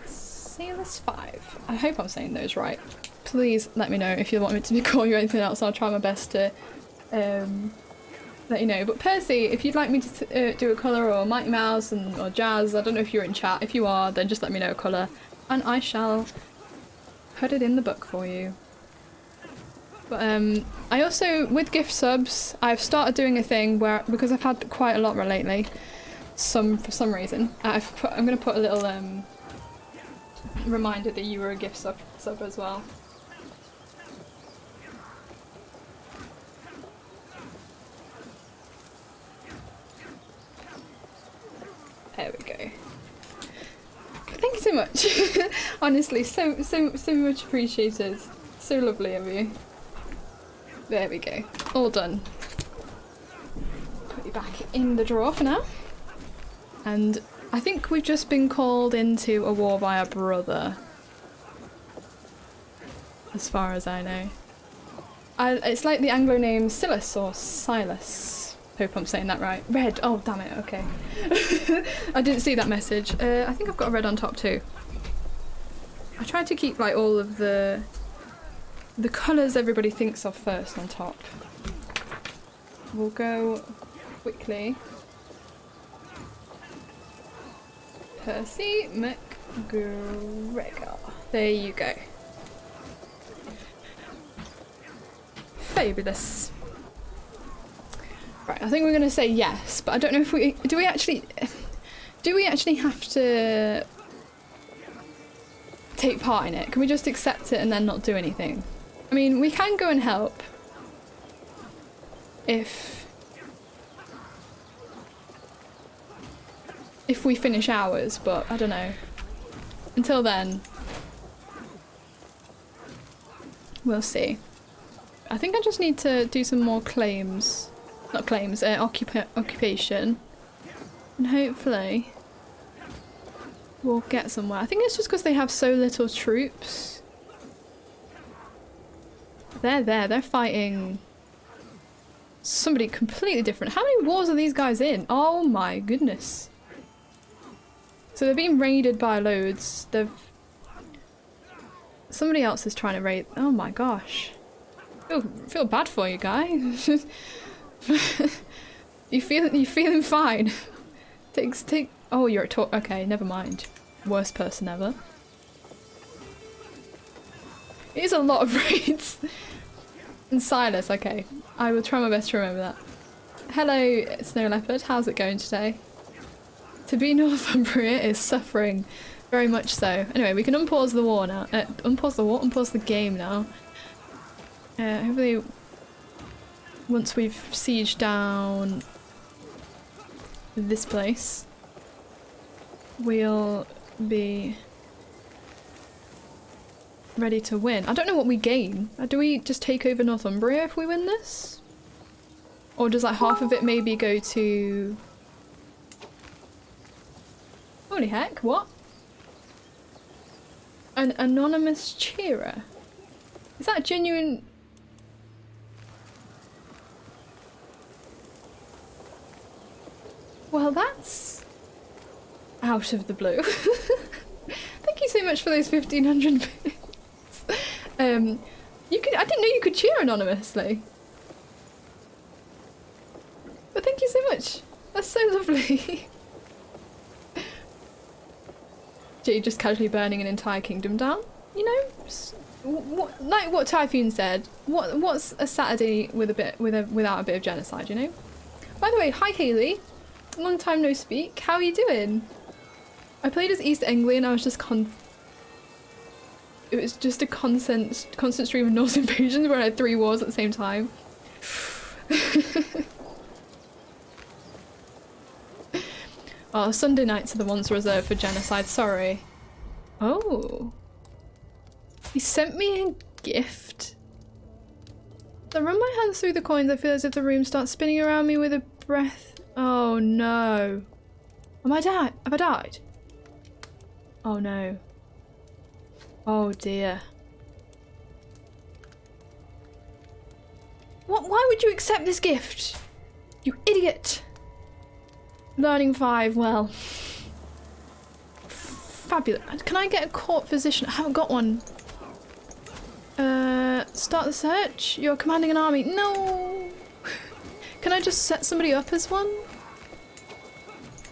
Sailor's 5. I hope I'm saying those right. Please let me know if you want me to call you anything else. I'll try my best to let you know. But Percy, if you'd like me to do a colour, or Mighty Mouse or Jazz, I don't know if you're in chat. If you are, then just let me know a colour and I shall put it in the book for you. But I also, with gift subs, I've started doing a thing where, because I've had quite a lot lately, for some reason, I'm going to put a little reminder that you were a gift sub as well. There we go. Thank you so much. Honestly, so much appreciated. So lovely of you. There we go. All done. Put you back in the drawer for now. And I think we've just been called into a war by a brother. As far as I know. It's like the Anglo name Silas or Silas. Hope I'm saying that right. Red. Oh, damn it. Okay. I didn't see that message. I think I've got a red on top too. I tried to keep like all of the colours everybody thinks of first on top. We'll go quickly. Percy McGregor. There you go. Fabulous. Right, I think we're going to say yes, but I don't know if do we actually have to take part in it? Can we just accept it and then not do anything? I mean, we can go and help if we finish ours, but I don't know. Until then, we'll see. I think I just need to do some more claims. Not claims, occupation. And hopefully we'll get somewhere. I think it's just because they have so little troops. They're fighting somebody completely different. How many wars are these guys in? Oh my goodness. So they're being raided by loads. Somebody else is trying to raid. Oh my gosh. Feel bad for you, guys. You feeling fine? Take. Oh, you're at okay, never mind. Worst person ever. It is a lot of raids. And Silas, okay. I will try my best to remember that. Hello, Snow Leopard. How's it going today? To be Northumbria is suffering, very much so. Anyway, we can unpause the war now. Unpause the game now. Hopefully, once we've sieged down this place, we'll be ready to win. I don't know what we gain. Do we just take over Northumbria if we win this? Or does like half of it maybe go to... Holy heck, what? An anonymous cheerer? Is that a genuine... Well, that's out of the blue. Thank you so much for those 1,500 bits. I didn't know you could cheer anonymously. But thank you so much. That's so lovely. Jay just casually burning an entire kingdom down. You know, like what Typhoon said. What's a Saturday without a bit of genocide? You know. By the way, hi Haley. Long time no speak. How are you doing? I played as East Anglia and I was just it was just a constant stream of Norse invasions where I had 3 wars at the same time. Oh, Sunday nights are the ones reserved for genocide, sorry. Oh. He sent me a gift. As I run my hands through the coins, I feel as if the room starts spinning around me with a breath. Oh no. Have I died? Oh no. Oh dear. What? Why would you accept this gift? You idiot! Learning 5, well. Fabulous. Can I get a court physician? I haven't got one. Start the search? You're commanding an army. No! Can I just set somebody up as one?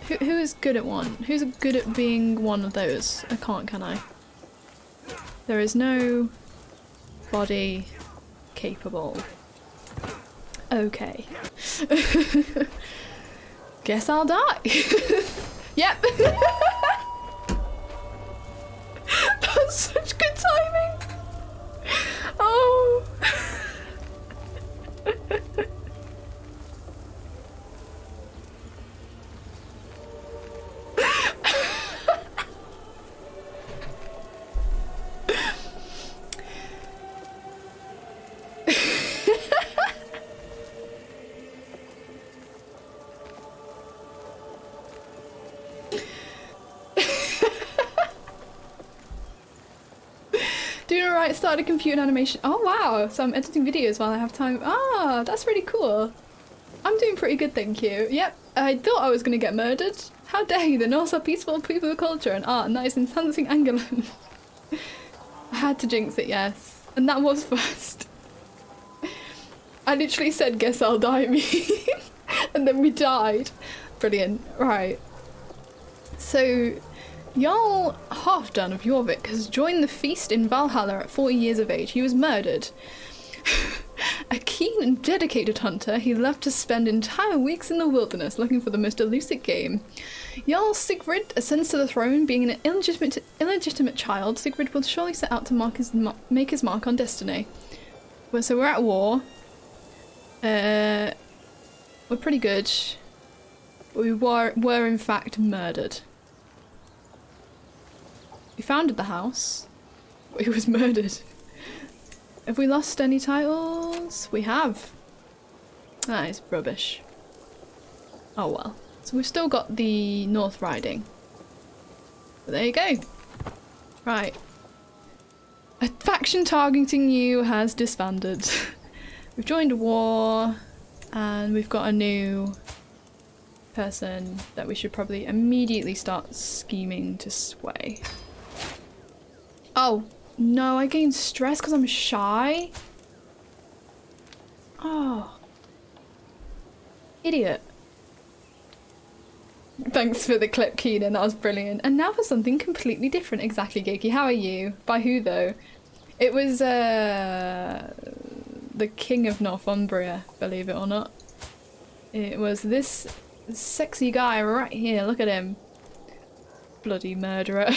Who is good at one? Who's good at being one of those? I can't, can I? There is no body capable. Okay. Guess I'll die. Yep. That's such good timing. Oh. Doing alright, started computer animation. Oh wow, so I'm editing videos while I have time. Ah, that's really cool. I'm doing pretty good, thank you. Yep, I thought I was going to get murdered. How dare you, the Norse are peaceful people of culture and art, and that is enhancing Angolan. I had to jinx it, yes. And that was first. I literally said, guess I'll die me. And then we died. Brilliant. Right. So, Jarl Halfdan of Jorvik has joined the feast in Valhalla at 40 years of age. He was murdered. A keen and dedicated hunter, he left to spend entire weeks in the wilderness looking for the most elusive game. Jarl Sigrid ascends to the throne. Being an illegitimate child, Sigrid will surely set out to make his mark on destiny. Well, so we're at war. We're pretty good. We were in fact murdered. We founded the house, but he was murdered. Have we lost any titles? We have. That is rubbish. Oh well. So we've still got the North Riding. But there you go. Right. A faction targeting you has disbanded. We've joined a war, and we've got a new person that we should probably immediately start scheming to sway. Oh, no, I gained stress because I'm shy? Oh. Idiot. Thanks for the clip, Keenan, that was brilliant. And now for something completely different. Exactly, Geeky. How are you? By who, though? It was, the king of Northumbria, believe it or not. It was this sexy guy right here, look at him. Bloody murderer.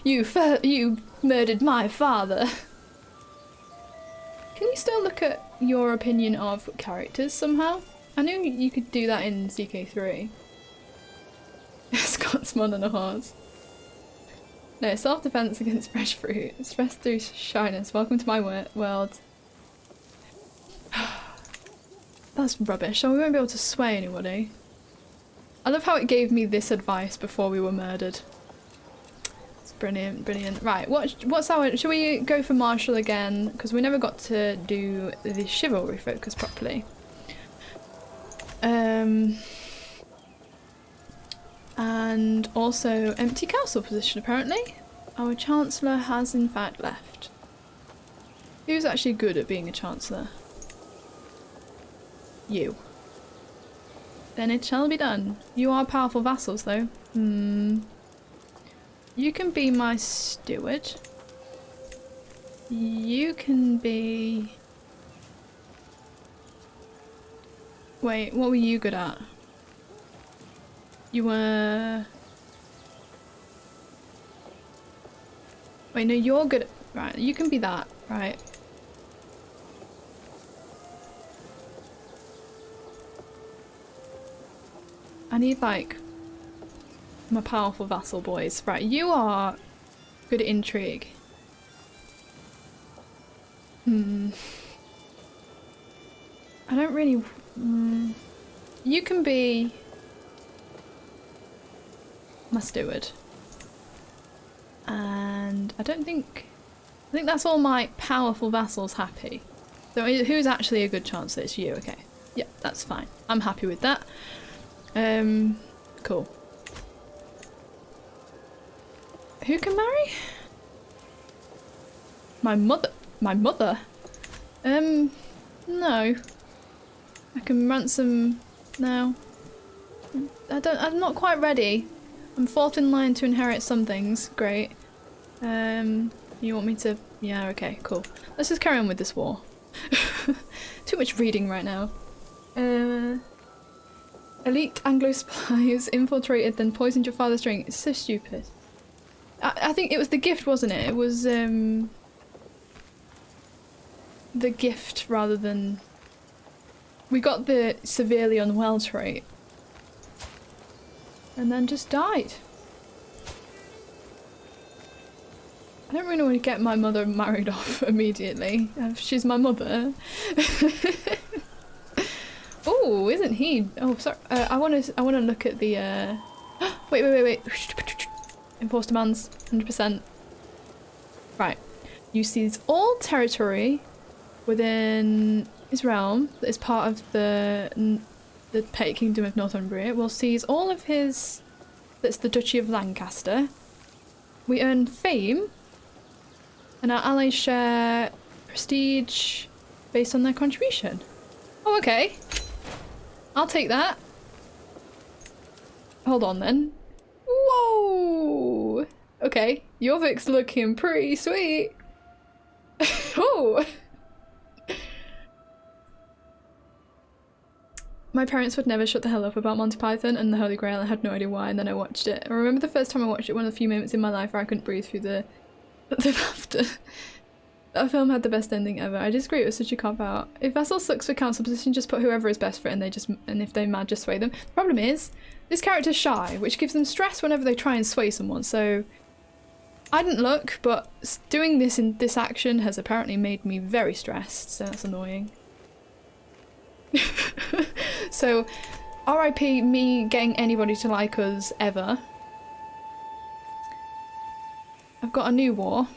You murdered my father. Can you still look at your opinion of characters somehow? I knew you could do that in CK3. Scotsman on a horse. No, self-defense against fresh fruit. Stress through shyness. Welcome to my world. That's rubbish. So we won't be able to sway anybody. I love how it gave me this advice before we were murdered. It's brilliant, brilliant. Right, what's our... Should we go for martial again? Because we never got to do the chivalry focus properly. And also empty castle position, apparently. Our chancellor has in fact left. Who's actually good at being a chancellor? You. Then it shall be done. You are powerful vassals, though. You can be my steward. You can be... Wait, what were you good at? You were... Wait, no, you're good at... Right, you can be that, right. I need, like, my powerful vassal boys. Right, you are good at intrigue. I don't really... You can be my steward. And I don't think... I think that's all my powerful vassals happy. So who's actually a good chance that it's you? Okay. Yeah, that's fine. I'm happy with that. Cool. Who can marry? My mother. My mother? No. I can ransom now. I'm not quite ready. I'm fourth in line to inherit some things. Great. You want me to... Yeah, okay, cool. Let's just carry on with this war. Too much reading right now. Elite Anglo spies infiltrated, then poisoned your father's drink. It's so stupid. I think it was the gift, wasn't it? It was, the gift rather than... We got the severely unwell trait. And then just died. I don't really want to get my mother married off immediately. She's my mother. Oh, isn't he? Oh, sorry. I want to look at the. Wait. Enforce demands 100%. Right. You seize all territory within his realm that is part of the petty kingdom of Northumbria. We'll seize all of his. That's the Duchy of Lancaster. We earn fame. And our allies share prestige based on their contribution. Oh, okay. I'll take that. Hold on then. Whoa! Okay, Jorvik's looking pretty sweet. Oh! My parents would never shut the hell up about Monty Python and the Holy Grail. I had no idea why, and then I watched it. I remember the first time I watched it, one of the few moments in my life where I couldn't breathe through the laughter. That film had the best ending ever. I disagree, it was such a cop-out. If Vassal sucks for council position, just put whoever is best for it and if they're mad, just sway them. The problem is, this character's shy, which gives them stress whenever they try and sway someone, so... I didn't look, but doing this in this action has apparently made me very stressed, so that's annoying. So, RIP me getting anybody to like us ever. I've got a new war.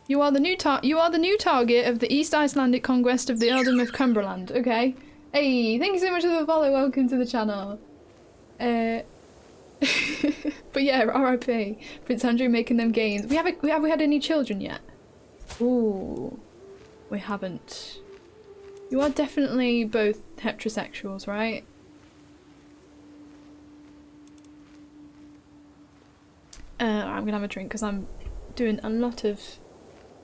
You are the new target of the East Icelandic conquest of the Earldom of Cumberland. Okay. Hey, thank you so much for the follow. Welcome to the channel. But yeah, RIP. Prince Andrew making them gains. Have we had any children yet? Ooh, we haven't. You are definitely both heterosexuals, right? I'm gonna have a drink because I'm doing a lot of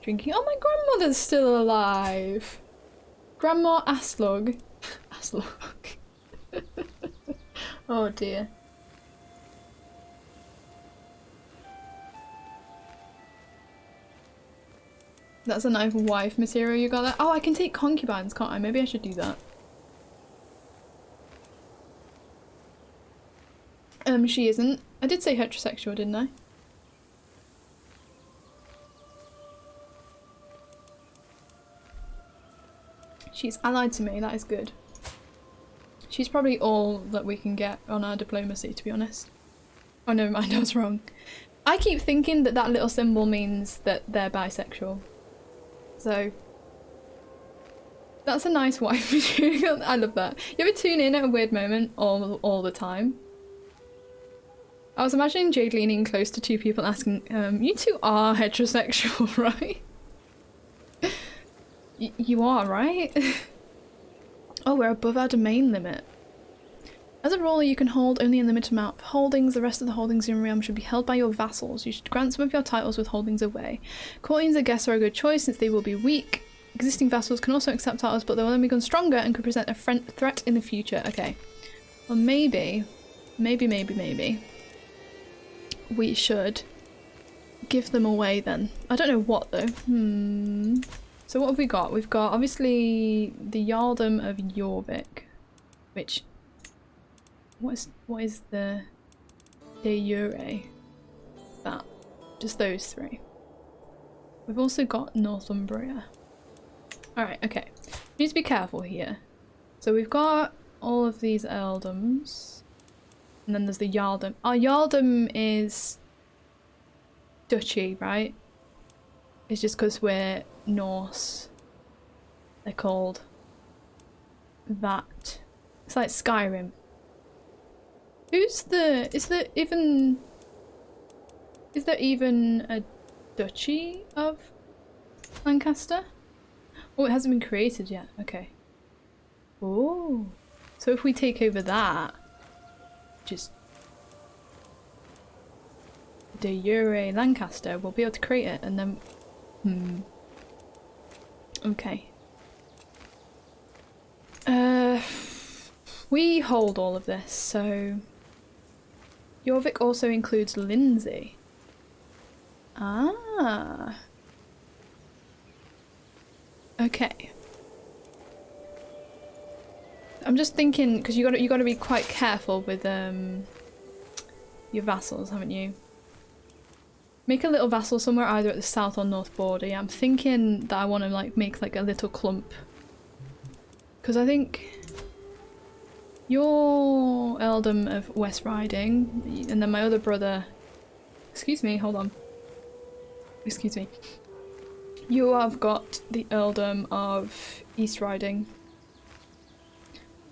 drinking. Oh, my grandmother's still alive! Grandma Aslog. Aslog. Oh dear. That's a nice wife material you got there. Oh, I can take concubines, can't I? Maybe I should do that. She isn't. I did say heterosexual, didn't I? She's allied to me, that is good. She's probably all that we can get on our diplomacy, to be honest. Oh, never mind, I was wrong. I keep thinking that that little symbol means that they're bisexual. So, that's a nice wife material. I love that. You ever tune in at a weird moment all the time? I was imagining Jade leaning close to two people asking, you two are heterosexual, right? You are, right? Oh, we're above our domain limit. As a ruler, you can hold only a limited amount of holdings. The rest of the holdings in your realm should be held by your vassals. You should grant some of your titles with holdings away. Courtians, I guess, are a good choice since they will be weak. Existing vassals can also accept titles, but they will then become stronger and could present a threat in the future. Okay. Well, maybe we should give them away then. I don't know what though. So what have we got? We've got obviously the Jarldom of Jorvik, which what is the de jure? That just those three. We've also got Northumbria. Alright, okay. Need to be careful here. So we've got all of these earldoms. And then there's the Jarldom. Our Jarldom is duchy, right? It's just because we're Norse. they're called. That. It's like Skyrim. Is there even a duchy of Lancaster? Oh, it hasn't been created yet. Okay. Oh. So if we take over that, just de jure Lancaster, we'll be able to create it and then... Okay. We hold all of this, so... Jorvik also includes Lindsay. Ah. Okay. I'm just thinking, because you gotta be quite careful with your vassals, haven't you? Make a little vassal somewhere either at the south or north border. Yeah, I'm thinking that I want to like make like a little clump. Because I think you're earldom of West Riding, and then my other brother... Excuse me, hold on. Excuse me. You have got the earldom of East Riding.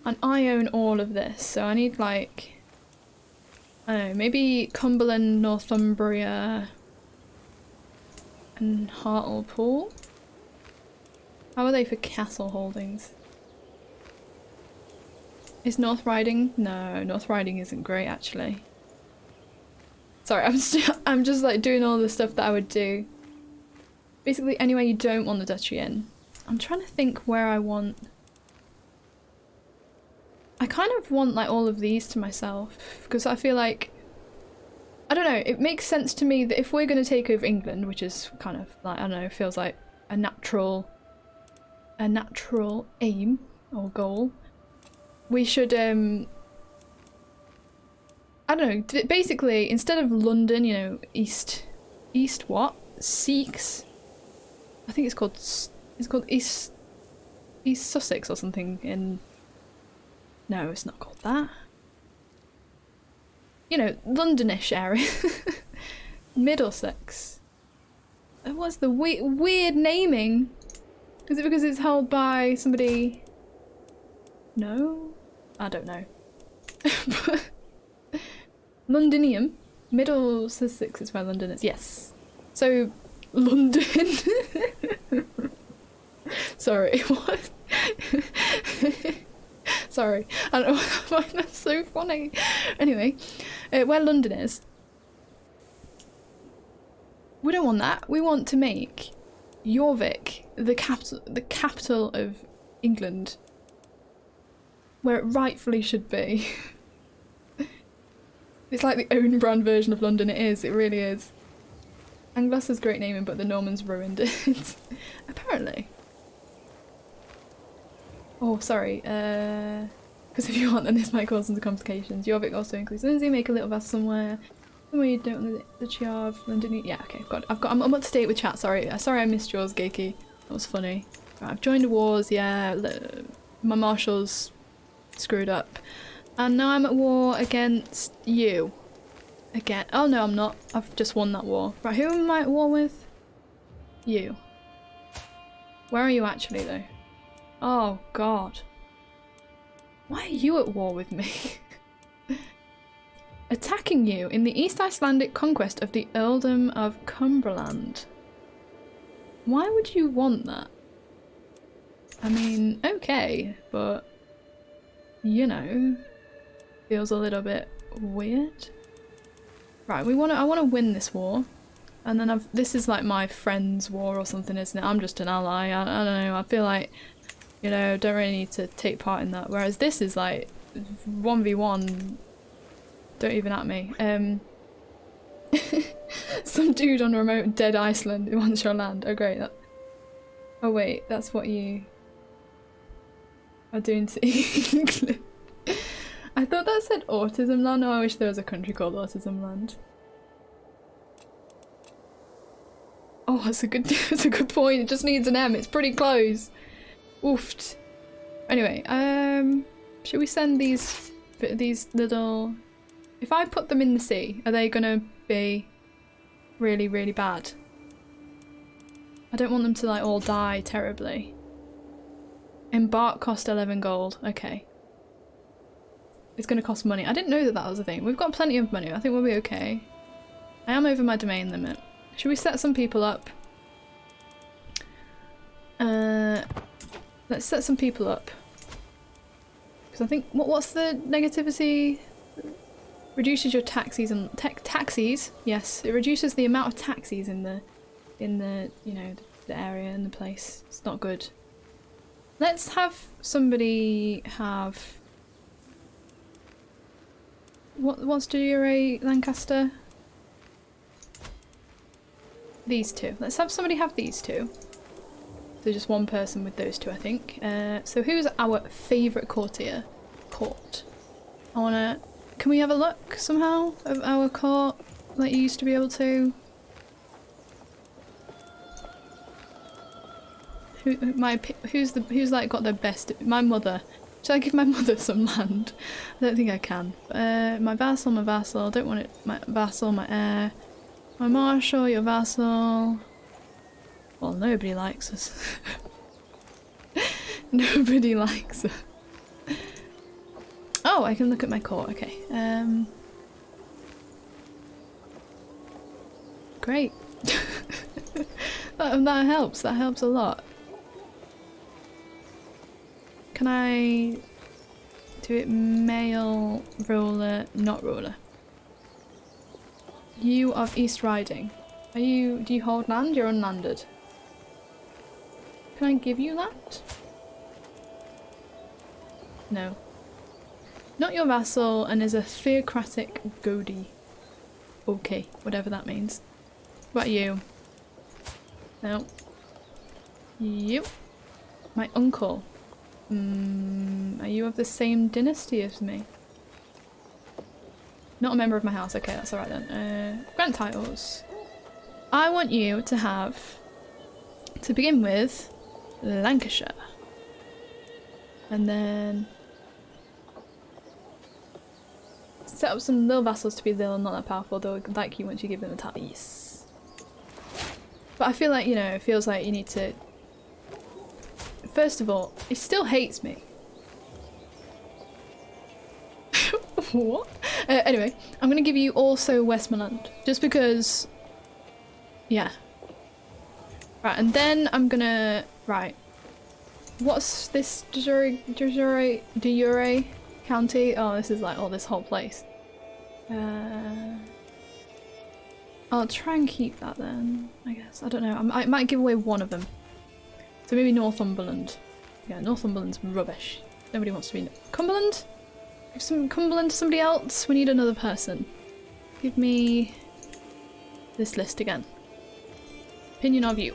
And I own all of this, so I need like... I don't know, maybe Cumberland, Northumbria, and Hartlepool? How are they for castle holdings? Is North Riding? No, North Riding isn't great actually. Sorry, I'm just like doing all the stuff that I would do. Basically anywhere you don't want the duchy in. I'm trying to think where I want... I kind of want like all of these to myself because I feel like, I don't know, it makes sense to me that if we're going to take over England, which is kind of like, I don't know, feels like a natural aim or goal, we should I don't know, basically instead of London, you know, east what? Seeks, I think it's called East Sussex or something in... No, it's not called that. You know, Londonish area. Middlesex. What's the weird naming? Is it because it's held by somebody? No? I don't know. Londinium. Middlesex is where London is. Yes. So, London. Sorry, what? Sorry, I don't know why that's so funny. Anyway, where London is, we don't want that. We want to make Jorvik the capital of England, where it rightfully should be. It's like the own brand version of London. It is. It really is. Anglos' great naming, but the Normans ruined it. Apparently. Oh, sorry, because if you want, then this might cause some complications. Jorvik also includes Lindsay, make a little vassal somewhere you don't know the Chiav, London. Yeah, okay, I'm up to date with chat, sorry I missed yours, Geeky. That was funny. Right, I've joined the wars, yeah, my marshals screwed up. And now I'm at war against you. Again. Oh no, I'm not. I've just won that war. Right, who am I at war with? You. Where are you actually, though? Oh god. Why are you at war with me? Attacking you in the East Icelandic conquest of the Earldom of Cumberland. Why would you want that? I mean, okay, but you know, feels a little bit weird. Right, I want to win this war. And then this is like my friend's war or something, isn't it? I'm just an ally. I don't know. I feel like, you know, don't really need to take part in that. Whereas this is like 1v1. Don't even at me. Some dude on remote dead Iceland wants your land. Oh great. Oh wait, that's what you are doing to England. I thought that said autism land. Oh, I wish there was a country called Autism Land. Oh, that's a good point. It just needs an M. It's pretty close. Oofed. Anyway, should we send these little... If I put them in the sea, are they gonna be really, really bad? I don't want them to like all die terribly. Embark cost 11 gold. Okay. It's gonna cost money. I didn't know that that was a thing. We've got plenty of money. I think we'll be okay. I am over my domain limit. Should we set some people up? Let's set some people up. Because I think what's the negativity? Reduces your taxis and taxis. Yes, it reduces the amount of taxis in the you know the area and the place. It's not good. Let's have somebody have what's Dure Lancaster? These two. Let's have somebody have these two. So just one person with those two, I think. So who's our favourite courtier? Court. I wanna. Can we have a look somehow of our court, like you used to be able to? Who's like got the best? My mother. Should I give my mother some land? I don't think I can. My vassal. I don't want it. My vassal, my heir. My marshal, your vassal. Well, nobody likes us. Nobody likes us. Oh, I can look at my court. Okay. Great. that helps. That helps a lot. Can I do it male, ruler, not ruler? You of East Riding. Do you hold land? You're unlanded. Can I give you that? No. Not your vassal and is a theocratic Godi. Okay, whatever that means. What about you? No. You. My uncle. Are you of the same dynasty as me? Not a member of my house. Okay, that's alright then. Grant titles. I want you to have, to begin with, Lancashire. And then set up some little vassals to be little, not that powerful. They'll like you once you give them a title. Yes. But I feel like, you know, it feels like you need to... First of all, he still hates me. What? Anyway, I'm gonna give you also Westmoreland. Just because... Yeah. Right, and then I'm gonna... Right. What's this de Jure County? Oh, this is like, oh, this whole place. I'll try and keep that then, I guess. I don't know. I might give away one of them. So maybe Northumberland. Yeah, Northumberland's rubbish. Nobody wants to be... Cumberland? Give some Cumberland to somebody else. We need another person. Give me this list again. Opinion of you.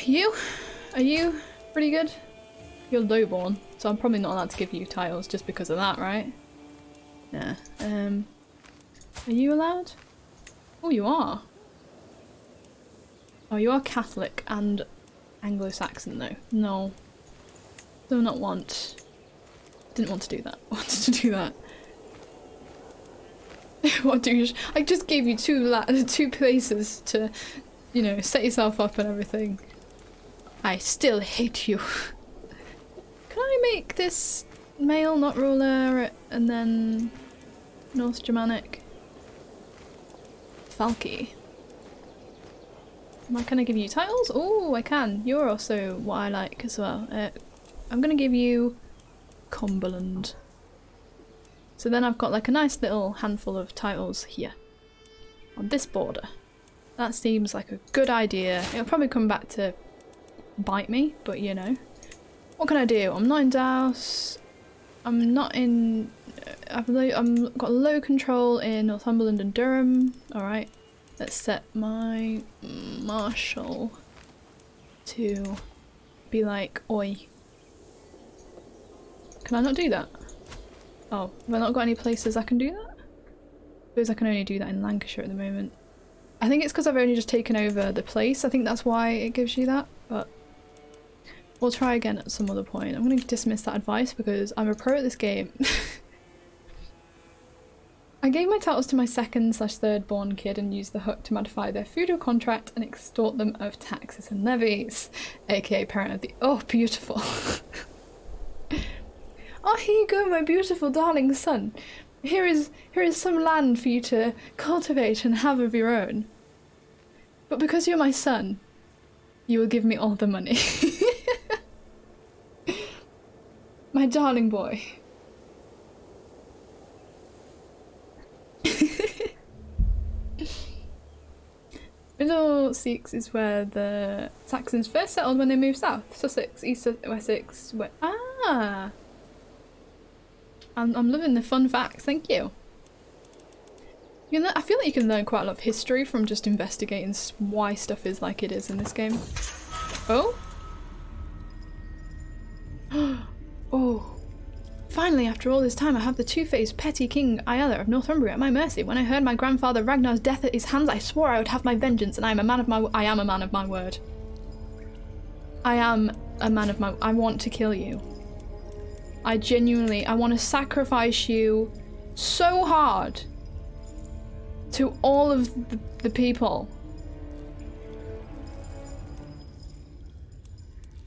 You? Are you pretty good? You're lowborn, so I'm probably not allowed to give you titles just because of that, right? Yeah. Are you allowed? Oh, you are. Oh, you are Catholic and Anglo-Saxon though. No. Do not want. Didn't want to do that. Wanted to do that. What do you? I just gave you two places to, you know, set yourself up and everything. I still hate you. Can I make this male, not ruler, and then North Germanic? Falky. Can I give you titles? Oh, I can. You're also what I like as well. I'm gonna give you Cumberland. So then I've got like a nice little handful of titles here on this border. That seems like a good idea. It'll probably come back to bite me, but you know. What can I do? I'm not in Douse. I'm not in... I've got low control in Northumberland and Durham. Alright. Let's set my marshal to be like, oi. Can I not do that? Oh, have I not got any places I can do that? I suppose I can only do that in Lancashire at the moment. I think it's because I've only just taken over the place. I think that's why it gives you that, but we'll try again at some other point. I'm going to dismiss that advice because I'm a pro at this game. I gave my titles to my second/third born kid and used the hook to modify their feudal contract and extort them of taxes and levies, aka parent of the— oh, beautiful. Oh, here you go, my beautiful darling son. Here is some land for you to cultivate and have of your own. But because you're my son, you will give me all the money. My darling boy. Middlesex is where the Saxons first settled when they moved south. Sussex, East Wessex, ah! I'm loving the fun facts, thank you. I feel like you can learn quite a lot of history from just investigating why stuff is like it is in this game. Oh? Oh. Finally, after all this time, I have the two-faced petty King Aella of Northumbria at my mercy. When I heard my grandfather Ragnar's death at his hands, I swore I would have my vengeance, and I am a man of my word. I am a man of my word. I am a man of my— I want to kill you. I want to sacrifice you so hard to all of the people.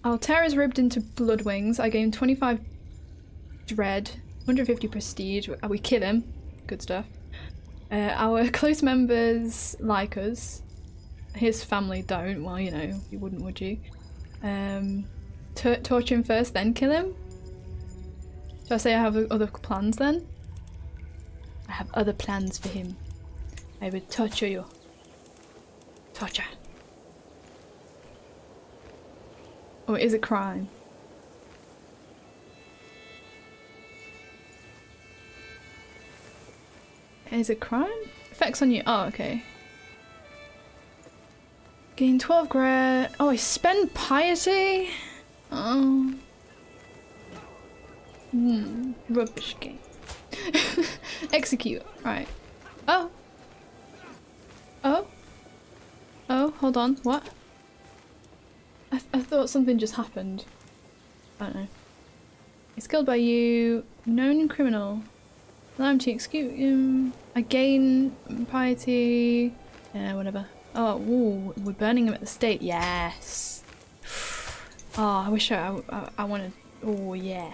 Altair is ribbed into blood wings. I gain 25 dread, 150 prestige. We kill him. Good stuff. Our close members like us. His family don't. Well, you know, you wouldn't, would you? Torture him first, then kill him? Should I say I have other plans then? I have other plans for him. I will torture you. Torture. Oh, it is a crime. It is a crime? Effects on you. Oh, okay. Gain 12 grit. Oh, I spend piety? Oh. Rubbish game. Execute. Right. Oh. Oh. Oh, hold on. What? I thought something just happened. I don't know. It's killed by you. Known criminal. Allow him to execute him. I gain piety. Yeah, whatever. Oh, ooh, we're burning him at the stake. Yes. Oh, I wish I wanted. Oh, yeah.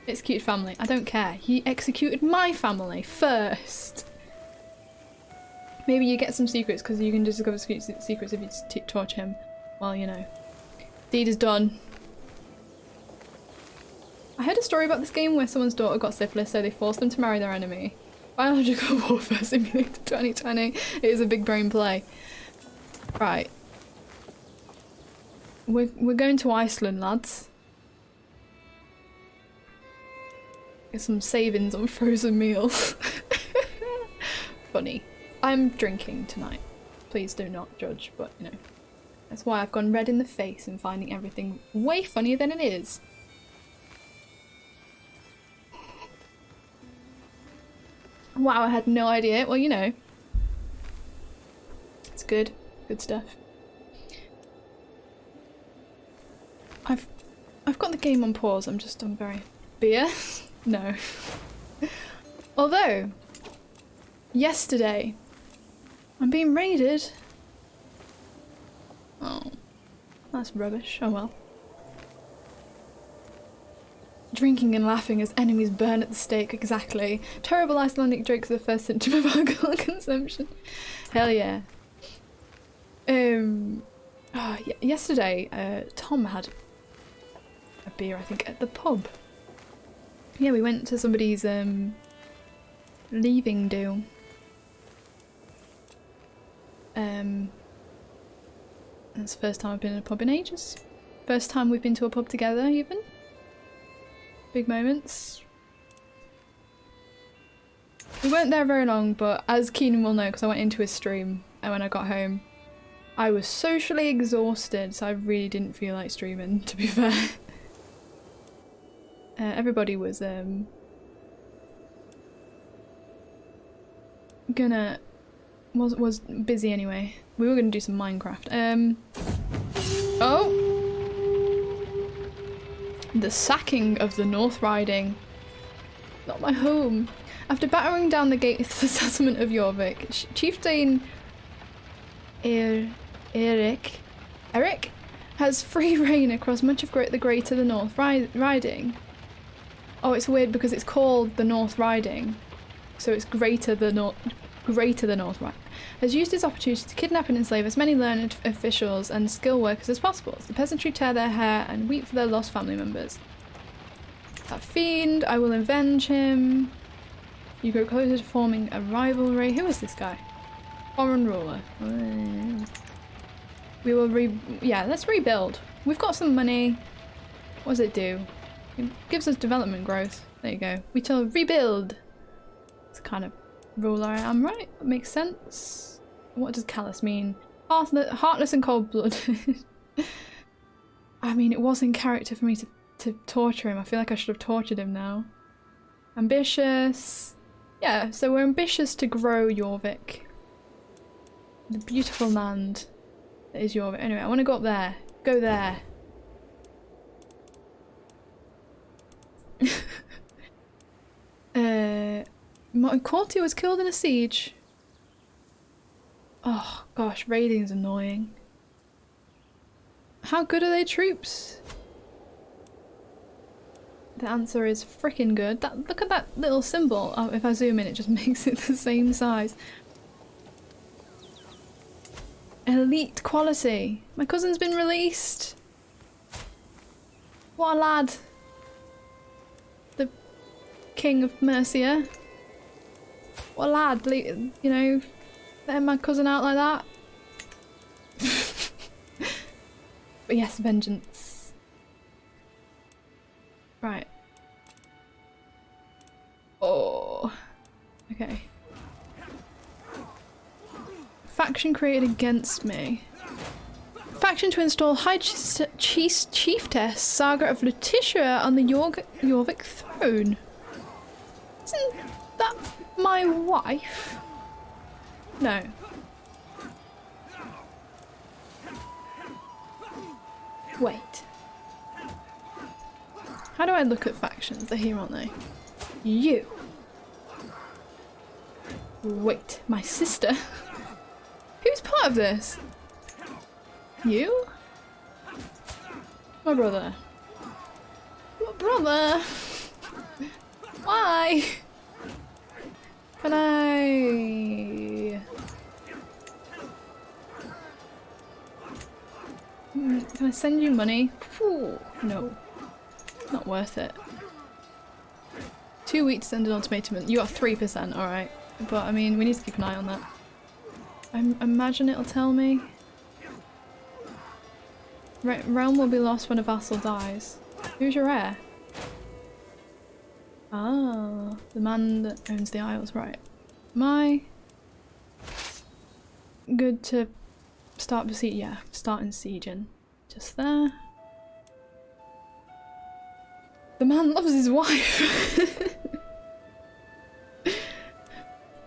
Execute family. I don't care. He executed my family first. Maybe you get some secrets because you can discover secrets if you torture him. Well, you know. Deed is done. I heard a story about this game where someone's daughter got syphilis, so they forced them to marry their enemy. Biological Warfare Simulator 2020. It is a big brain play. Right. We're going to Iceland, lads. Get some savings on frozen meals. Funny. I'm drinking tonight. Please do not judge, but you know. That's why I've gone red in the face and finding everything way funnier than it is. Wow, I had no idea. Well, you know. It's good. Good stuff. I've got the game on pause. I'm very... Beer? No. Although, yesterday, I'm being raided. Oh, that's rubbish. Oh well. Drinking and laughing as enemies burn at the stake, exactly. Terrible Icelandic jokes are the first symptom of alcohol consumption. Hell yeah. Oh, yesterday, Tom had a beer, I think, at the pub. Yeah, we went to somebody's leaving do. That's the first time I've been in a pub in ages. First time we've been to a pub together, even. Big moments. We weren't there very long, but as Keenan will know, because I went into his stream, and when I got home, I was socially exhausted, so I really didn't feel like streaming, to be fair. Everybody was was busy anyway. We were gonna do some Minecraft. Oh! The sacking of the North Riding. Not my home. After battering down the gates to the settlement of Jorvik, Chieftain Eric has free reign across much of the Greater the North Riding. Oh, it's weird because it's called the North Riding, so it's Greater the North Riding. Has used his opportunity to kidnap and enslave as many learned officials and skilled workers as possible. The peasantry tear their hair and weep for their lost family members. That fiend, I will avenge him. You grow closer to forming a rivalry. Who is this guy? Foreign ruler. We will let's rebuild. We've got some money. What does it do? It gives us development growth. There you go. We shall rebuild. It's kind of ruler I am, right? That makes sense. What does callous mean? Heartless and cold-blooded. I mean, it was in character for me to torture him. I feel like I should have tortured him now. Ambitious. Yeah, so we're ambitious to grow Jorvik. The beautiful land that is Jorvik. Anyway, I want to go up there. Go there. Montecourt was killed in a siege. Oh gosh, raiding's annoying. How good are their troops? The answer is freaking good. Look at that little symbol. Oh, if I zoom in, it just makes it the same size. Elite quality. My cousin's been released. What a lad. The King of Mercia. What a lad. You know, letting my cousin out like that. But yes, vengeance. Right. Oh. Okay. Faction created against me. Faction to install High Chieftess Saga of Letitia on the Jorvik throne. Isn't that my wife? No. Wait. How do I look at factions? They're here, aren't they? You. Wait, my sister? Who's part of this? You? My brother. What brother? Why? Can I... Can I send you money? Ooh, no. Not worth it. 2 weeks to send an ultimatum. You got 3%, alright. But I mean, we need to keep an eye on that. I imagine it'll tell me. Realm will be lost when a vassal dies. Who's your heir? Ah, the man that owns the Isles, right. Am I good to start besiege? Yeah, starting sieging. Just there. The man loves his wife!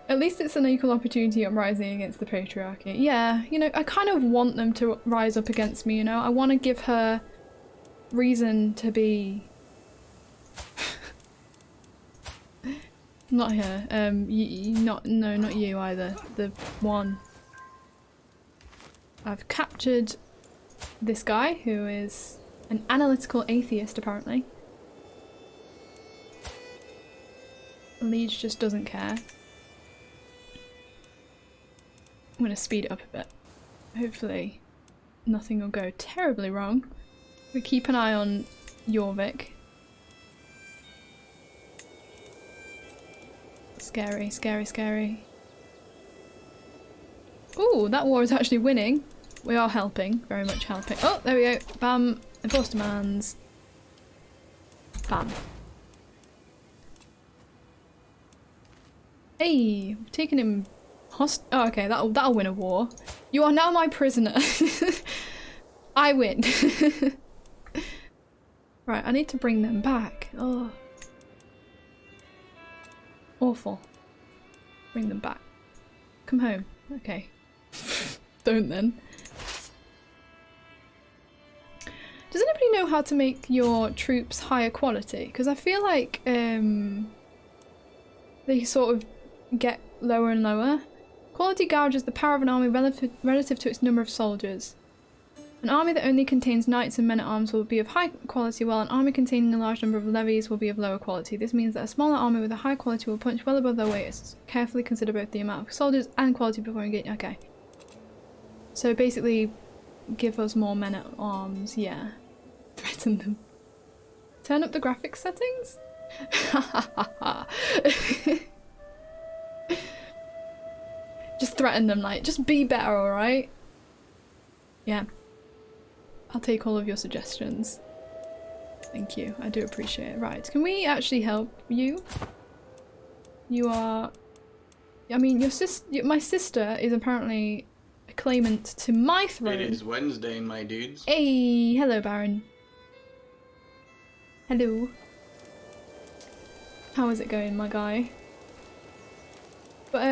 At least it's an equal opportunity uprising against the patriarchy. Yeah, you know, I kind of want them to rise up against me, you know? I want to give her reason to be... Not her. No, not you either. The one. I've captured this guy, who is an analytical atheist, apparently. Liege just doesn't care. I'm gonna speed it up a bit. Hopefully nothing will go terribly wrong. We keep an eye on Jorvik. Scary, scary, scary. Ooh, that war is actually winning. We are helping, very much helping. Oh, there we go. Bam. Enforce demands. Bam. Hey, we've taken him oh, okay, that'll win a war. You are now my prisoner. I win. Right, I need to bring them back. Oh. Awful. Bring them back. Come home. Okay. Don't then. Does anybody know how to make your troops higher quality? Because I feel like they they sort of get lower and lower. Quality gauges the power of an army relative to its number of soldiers. An army that only contains knights and men-at-arms will be of high quality, while an army containing a large number of levies will be of lower quality. This means that a smaller army with a high quality will punch well above their weight. Carefully consider both the amount of soldiers and quality before engaging. Okay. So basically, give us more men-at-arms. Yeah. Threaten them. Turn up the graphics settings? Just threaten them, like, just be better, alright? Yeah. I'll take all of your suggestions. Thank you, I do appreciate it. Right, can we actually help you? You are... I mean, my sister is apparently a claimant to my throne. It is Wednesday, my dudes. Hey, hello, Baron. Hello. How is it going, my guy? But,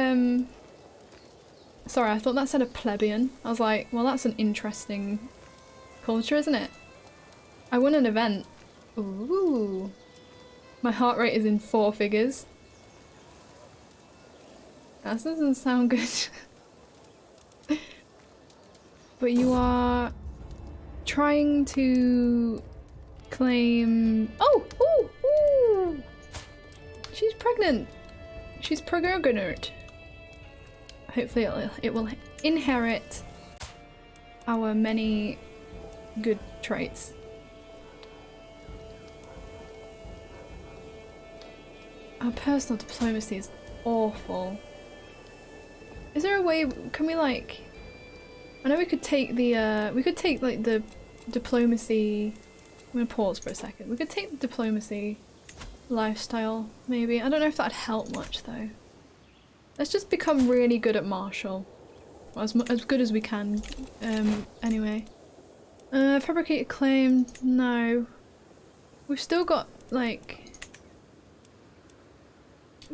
sorry, I thought that said a plebeian. I was like, well, that's an interesting culture, isn't it? I won an event. Ooh. My heart rate is in 4 figures. That doesn't sound good. But you are trying to claim... Oh! Ooh! Ooh! She's pregnant! She's pregnant. Hopefully it will inherit our many good traits. Our personal diplomacy is awful. Is there a way, can we like, I know we could take the, like the diplomacy, I'm gonna pause for a second. We could take the diplomacy lifestyle, maybe. I don't know if that'd help much though. Let's just become really good at martial. Well, as good as we can, anyway. Fabricated claim, no. We've still got, like,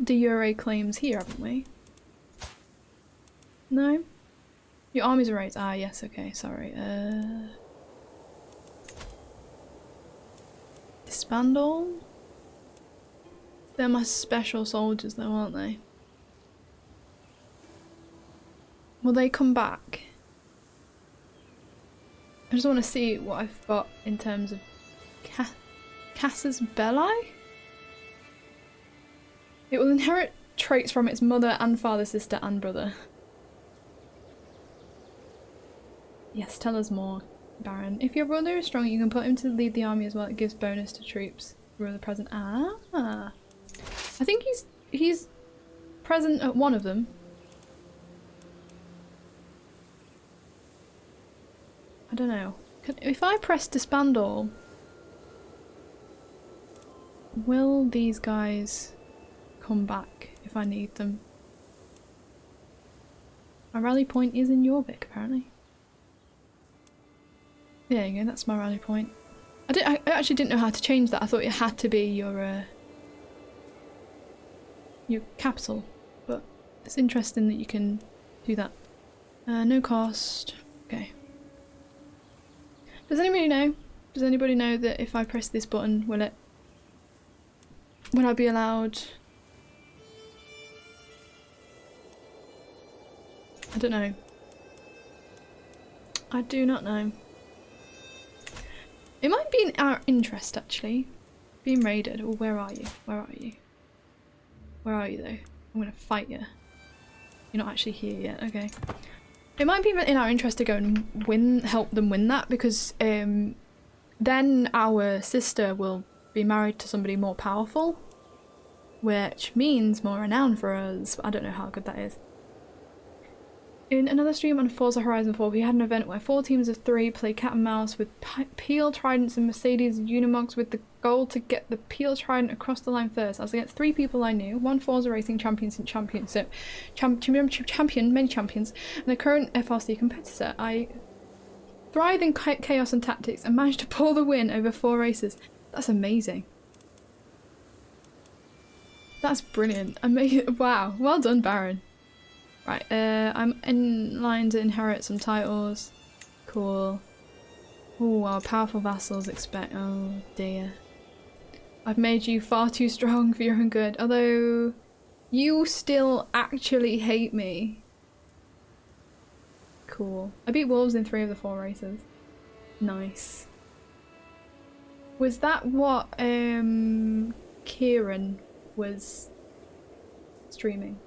de jure claims here, haven't we? No? Your armies are raised. Ah, yes, okay, sorry. Disband all? They're my special soldiers though, aren't they? Will they come back? I just want to see what I've got in terms of Casus Belli? It will inherit traits from its mother and father, sister and brother. Yes, tell us more, Baron. If your brother is strong, you can put him to lead the army as well. It gives bonus to troops who are the present. Ah, I think he's present at one of them. I don't know. If I press disband all, will these guys come back if I need them? My rally point is in Jorvik, apparently. There you go, that's my rally point. I actually didn't know how to change that. I thought it had to be your capital, but it's interesting that you can do that. No cost. Okay. Does anybody know? Does anybody know that if I press this button, will I be allowed? I don't know. I do not know. It might be in our interest, actually. Being raided. Oh, where are you? Where are you? Where are you, though? I'm gonna fight you. You're not actually here yet. Okay. It might be in our interest to go and help them win that, because then our sister will be married to somebody more powerful, which means more renown for us. I don't know how good that is. In another stream on Forza Horizon 4, we had an event where 4 teams of 3 play cat and mouse with Peel Tridents and Mercedes Unimogs, with the goal to get the Peel Trident across the line first. I was against 3 people I knew, 1 Forza Racing champion, many champions, and a current FRC competitor. I thrive in chaos and tactics and managed to pull the win over 4 races. That's amazing. That's brilliant. Amazing. Wow. Well done, Baron. Right, I'm in line to inherit some titles. Cool. Oh, our powerful vassals expect— oh dear. I've made you far too strong for your own good. Although, You still actually hate me. Cool. I beat wolves in 3 of the 4 races. Nice. Was that what Kieran was streaming?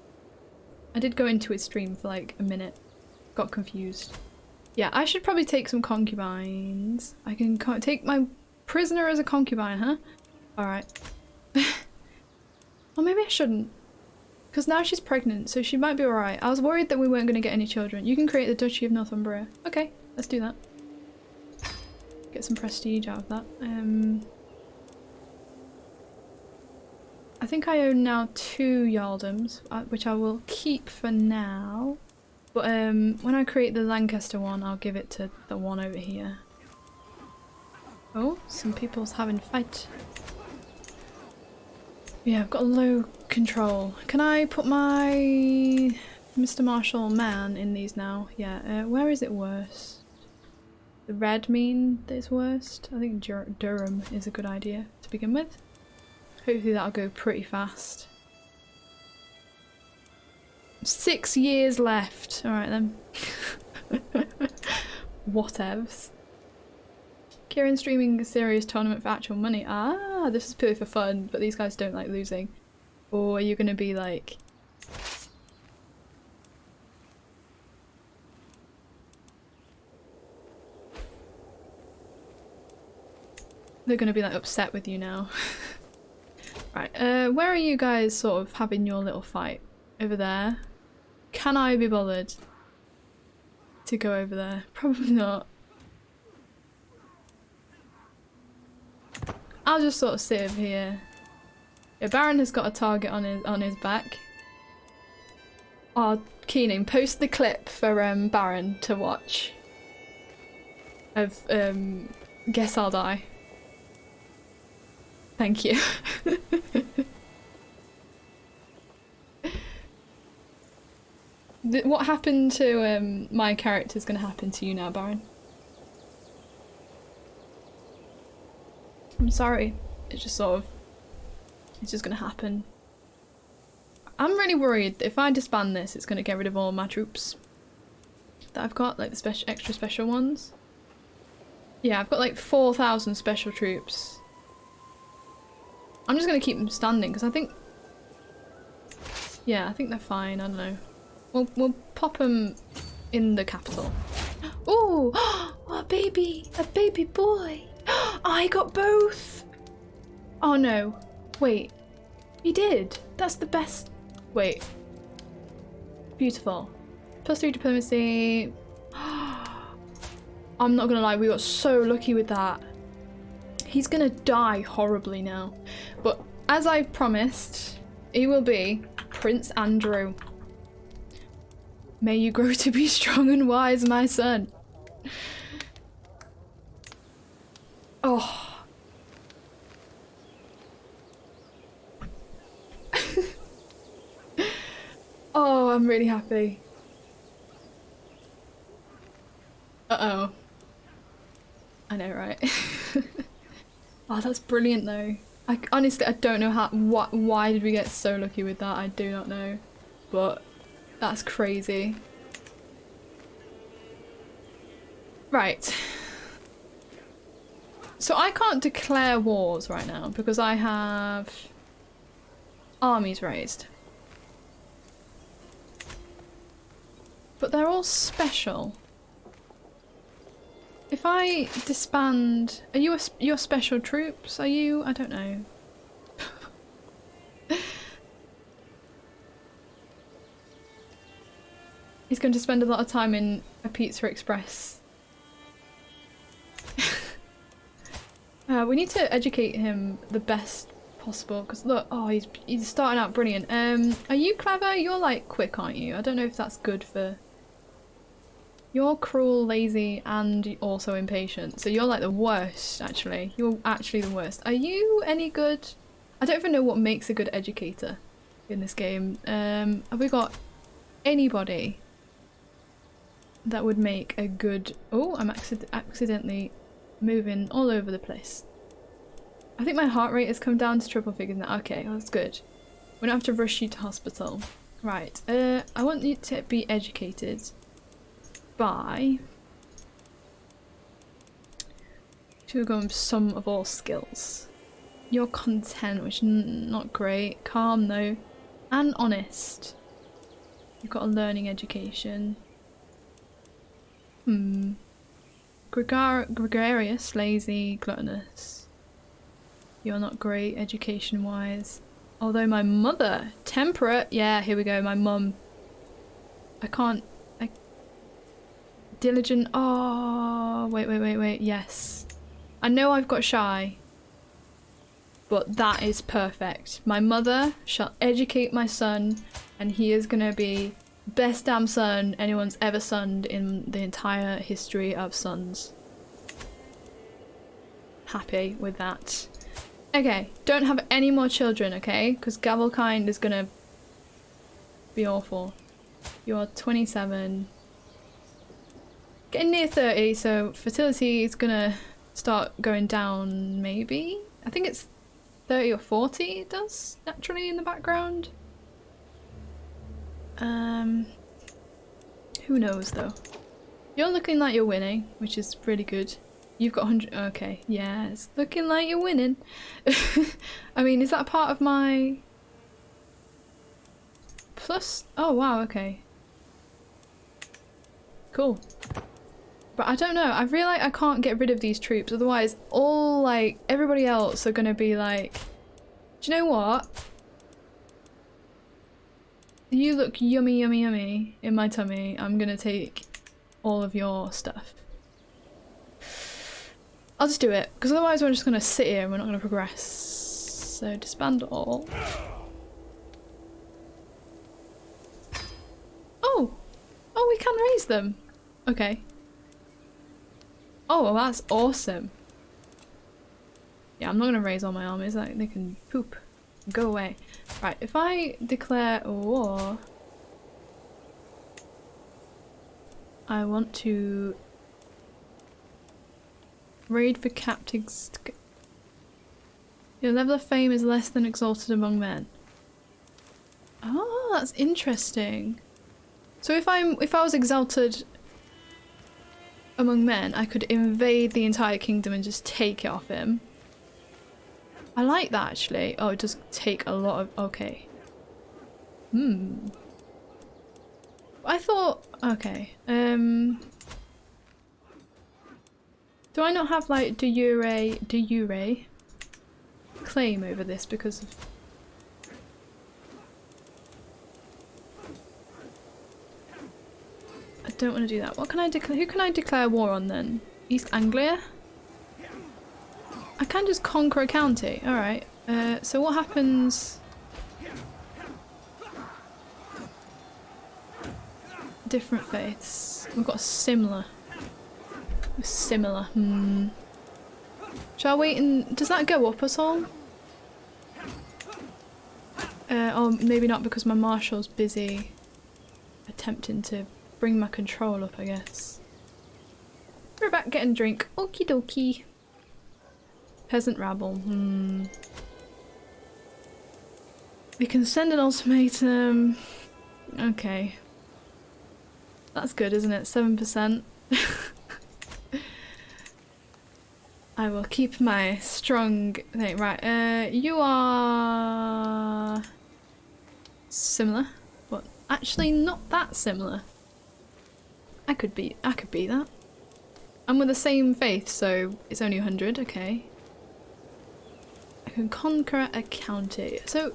I did go into his stream for like a minute. Got confused. Yeah, I should probably take some concubines. I can take my prisoner as a concubine, huh? Alright. Or maybe I shouldn't. Because now she's pregnant, so she might be alright. I was worried that we weren't going to get any children. You can create the Duchy of Northumbria. Okay, let's do that. Get some prestige out of that. I think I own now 2 Jarldoms, which I will keep for now. But when I create the Lancaster one, I'll give it to the one over here. Oh, some people's having a fight. Yeah, I've got low control. Can I put my Mr. Marshall man in these now? Yeah, where is it worst? The red mean that it's worst? I think Durham is a good idea to begin with. Hopefully that'll go pretty fast. 6 years left. Alright then. Whatevs. Kieran's streaming a serious tournament for actual money. Ah, this is purely for fun, but these guys don't like losing. Or are you gonna be like... They're gonna be like upset with you now. Right, where are you guys sort of having your little fight? Over there? Can I be bothered to go over there? Probably not. I'll just sort of sit over here. Yeah, Baron has got a target on his back. Oh, Keening, post the clip for Baron to watch. Of Guess I'll Die. Thank you. What happened to my character is going to happen to you now, Baron. I'm sorry. It's just sort of... It's just going to happen. I'm really worried that if I disband this, it's going to get rid of all my troops that I've got, like the extra special ones. Yeah, I've got like 4,000 special troops. I'm just going to keep them standing because I think... Yeah, I think they're fine. I don't know. We'll pop them in the capital. Ooh! A baby boy! I got both! Oh no. Wait. He did. That's the best. Wait. Beautiful. +3 diplomacy. I'm not gonna lie, we got so lucky with that. He's gonna die horribly now. But as I promised, he will be Prince Andrew. May you grow to be strong and wise, my son. Oh. Oh, I'm really happy. Uh-oh. I know, right? Oh, that's brilliant though. Honestly, I don't know why did we get so lucky with that? I do not know. But that's crazy. Right. So I can't declare wars right now because I have armies raised. But they're all special. If I disband... Are you your special troops? Are you? I don't know. He's going to spend a lot of time in a Pizza Express. We need to educate him the best possible because look, oh, he's starting out brilliant. Are you clever? You're like quick, aren't you? I don't know if that's good for... You're cruel, lazy, and also impatient. So you're like the worst, actually. You're actually the worst. Are you any good? I don't even know what makes a good educator in this game. Have we got anybody that would make a good... Oh, I'm accidentally moving all over the place. I think my heart rate has come down to triple figures now. Okay, well, that's good. We don't have to rush you to hospital. Right, I want you to be educated by... to go with some of all skills. You're content, which is not great. Calm though. And honest. You've got a learning education. Gregarious, lazy, gluttonous. You're not great education-wise. Although my mother, temperate, yeah, here we go, my mum. Diligent, oh, wait, yes. I know I've got shy, but that is perfect. My mother shall educate my son, and he is gonna be best damn son anyone's ever sunned in the entire history of sons. Happy with that. Okay, don't have any more children, okay? Because Gavelkind is gonna be awful. You're 27. Getting near 30, so fertility is gonna start going down, maybe? I think it's 30 or 40 it does, naturally, in the background. Who knows, though? You're looking like you're winning, which is really good. You've got 100. Okay, yeah, it's looking like you're winning. I mean, is that part of my plus? Oh wow, okay, cool. But I don't know. I feel like I can't get rid of these troops, otherwise, all like everybody else are gonna be like, do you know what? You look yummy, yummy, yummy in my tummy. I'm gonna take all of your stuff. I'll just do it, because otherwise we're just going to sit here and we're not going to progress. So disband all. Oh! Oh, we can raise them! Okay. Oh, well, that's awesome. Yeah, I'm not going to raise all my armies, like, they can poop. Go away. Right, if I declare a war... I want to... raid for captives. Your level of fame is less than exalted among men. Oh, that's interesting. So if I was exalted among men, I could invade the entire kingdom and just take it off him. I like that actually. Oh, it does take a lot of... okay. I thought... okay. Do I not have like de jure claim over this because of... I don't want to do that. What can I declare? Who can I declare war on then? East Anglia? I can just conquer a county. Alright. So what happens... different faiths. We've got similar. Similar. Shall I wait and... does that go up at all? Or maybe not because my marshal's busy attempting to bring my control up, I guess. We're back getting drink. Okie dokie. Peasant rabble. We can send an ultimatum. Okay. That's good, isn't it? 7%. I will keep my strong thing. Right, you are similar, but actually not that similar. I could be that. I'm with the same faith, so it's only 100, okay. I can conquer a county. So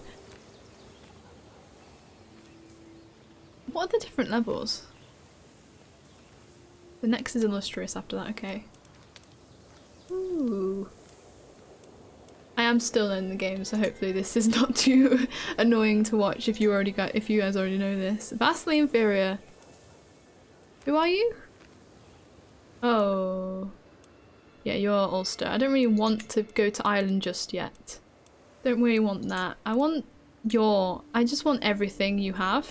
what are the different levels? The next is illustrious after that, okay. Ooh. I am still in the game, so hopefully this is not too annoying to watch if you guys already know this. Vastly inferior. Who are you? Oh. Yeah, you're Ulster. I don't really want to go to Ireland just yet. Don't really want that. I just want everything you have.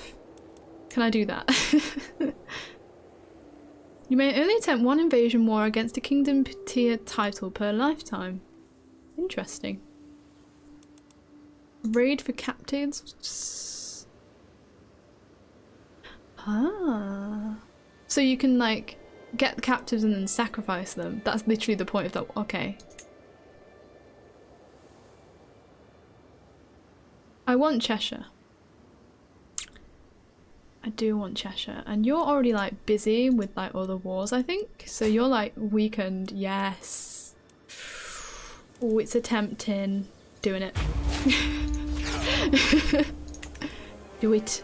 Can I do that? You may only attempt one invasion war against a kingdom tier title per lifetime. Interesting. Raid for captives. Ah. So you can like get the captives and then sacrifice them. That's literally the point of that. Okay. I want Cheshire. I do want Cheshire. And you're already like busy with like other wars, I think. So you're like weakened. Yes. Oh, it's a tempting. Doing it. Do it.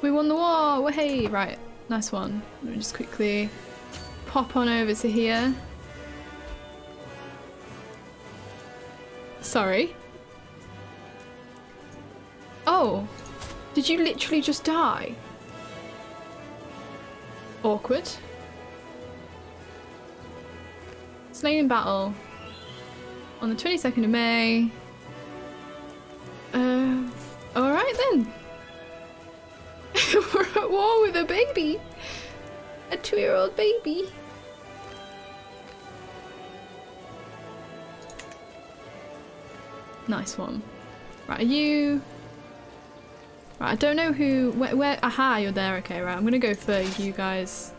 We won the war! Hey, right. Nice one. Let me just quickly pop on over to here. Sorry. Oh. Did you literally just die? Awkward. Slain in battle. On the 22nd of May. Alright then. We're at war with a baby. A 2-year-old baby. Nice one. Right, are you... Right, I don't know who... Where... Aha, you're there. Okay, right. I'm gonna go for you guys.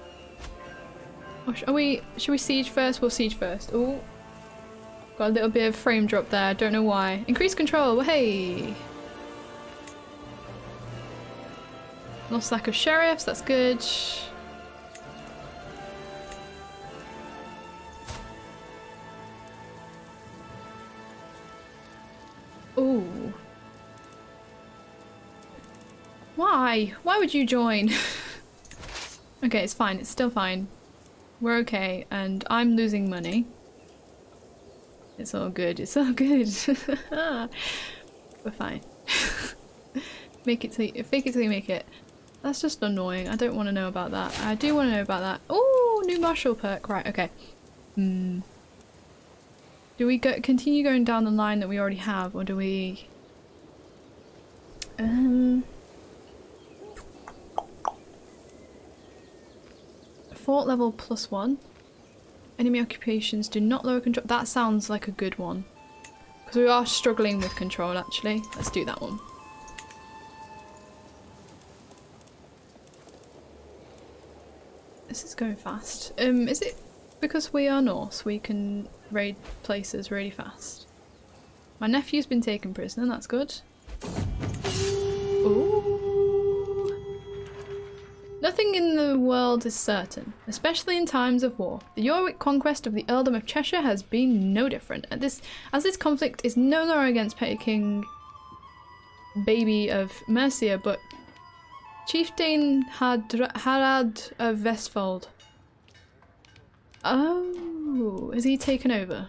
Or should we siege first? We'll siege first. Oh. Got a little bit of frame drop there. Don't know why. Increase control. Well, hey. Lost lack of sheriffs. That's good. Ooh. Why? Why would you join? Okay, it's fine. It's still fine. We're okay, and I'm losing money. It's all good. It's all good. We're fine. Make it till fake it till you make it. That's just annoying. I don't want to know about that. I do want to know about that. Oh, new martial perk. Right. Okay. Do we continue going down the line that we already have, or do we? Fort level +1. Enemy occupations do not lower control. That sounds like a good one. Because we are struggling with control, actually. Let's do that one. This is going fast. Is it because we are Norse we can raid places really fast? My nephew's been taken prisoner, that's good. Ooh. Nothing in the world is certain, especially in times of war. The Yorwick conquest of the earldom of Cheshire has been no different. As this conflict is no longer against petty king baby of Mercia, but Chieftain Harald of Vestfold. Oh, is he taken over?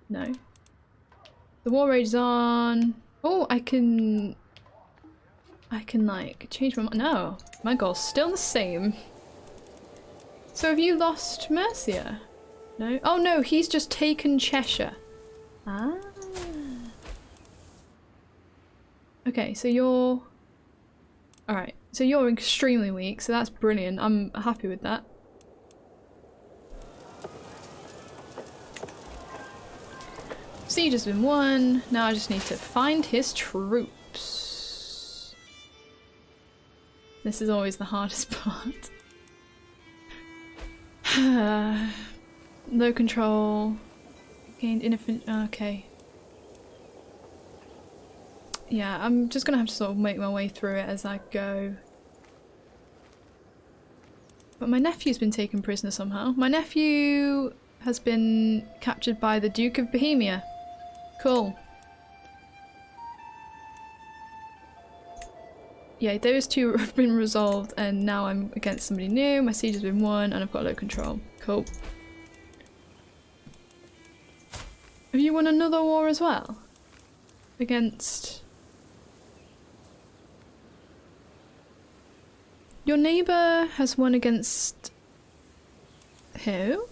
No. The war rages on. Oh, I can like change my mind. No, my goal's still the same. So have you lost Mercia? No? Oh no, he's just taken Cheshire. Ah. Okay, so you're... Alright, so you're extremely weak, so that's brilliant. I'm happy with that. Siege has been won. Now I just need to find his troops. This is always the hardest part. Low control. Gained infinite... Okay. Yeah, I'm just gonna have to sort of make my way through it as I go. But my nephew's been taken prisoner somehow. My nephew has been captured by the Duke of Bohemia. Cool. Yeah, those two have been resolved and now I'm against somebody new. My siege has been won and I've got low control. Cool. Have you won another war as well? Against... Your neighbour has won against... who?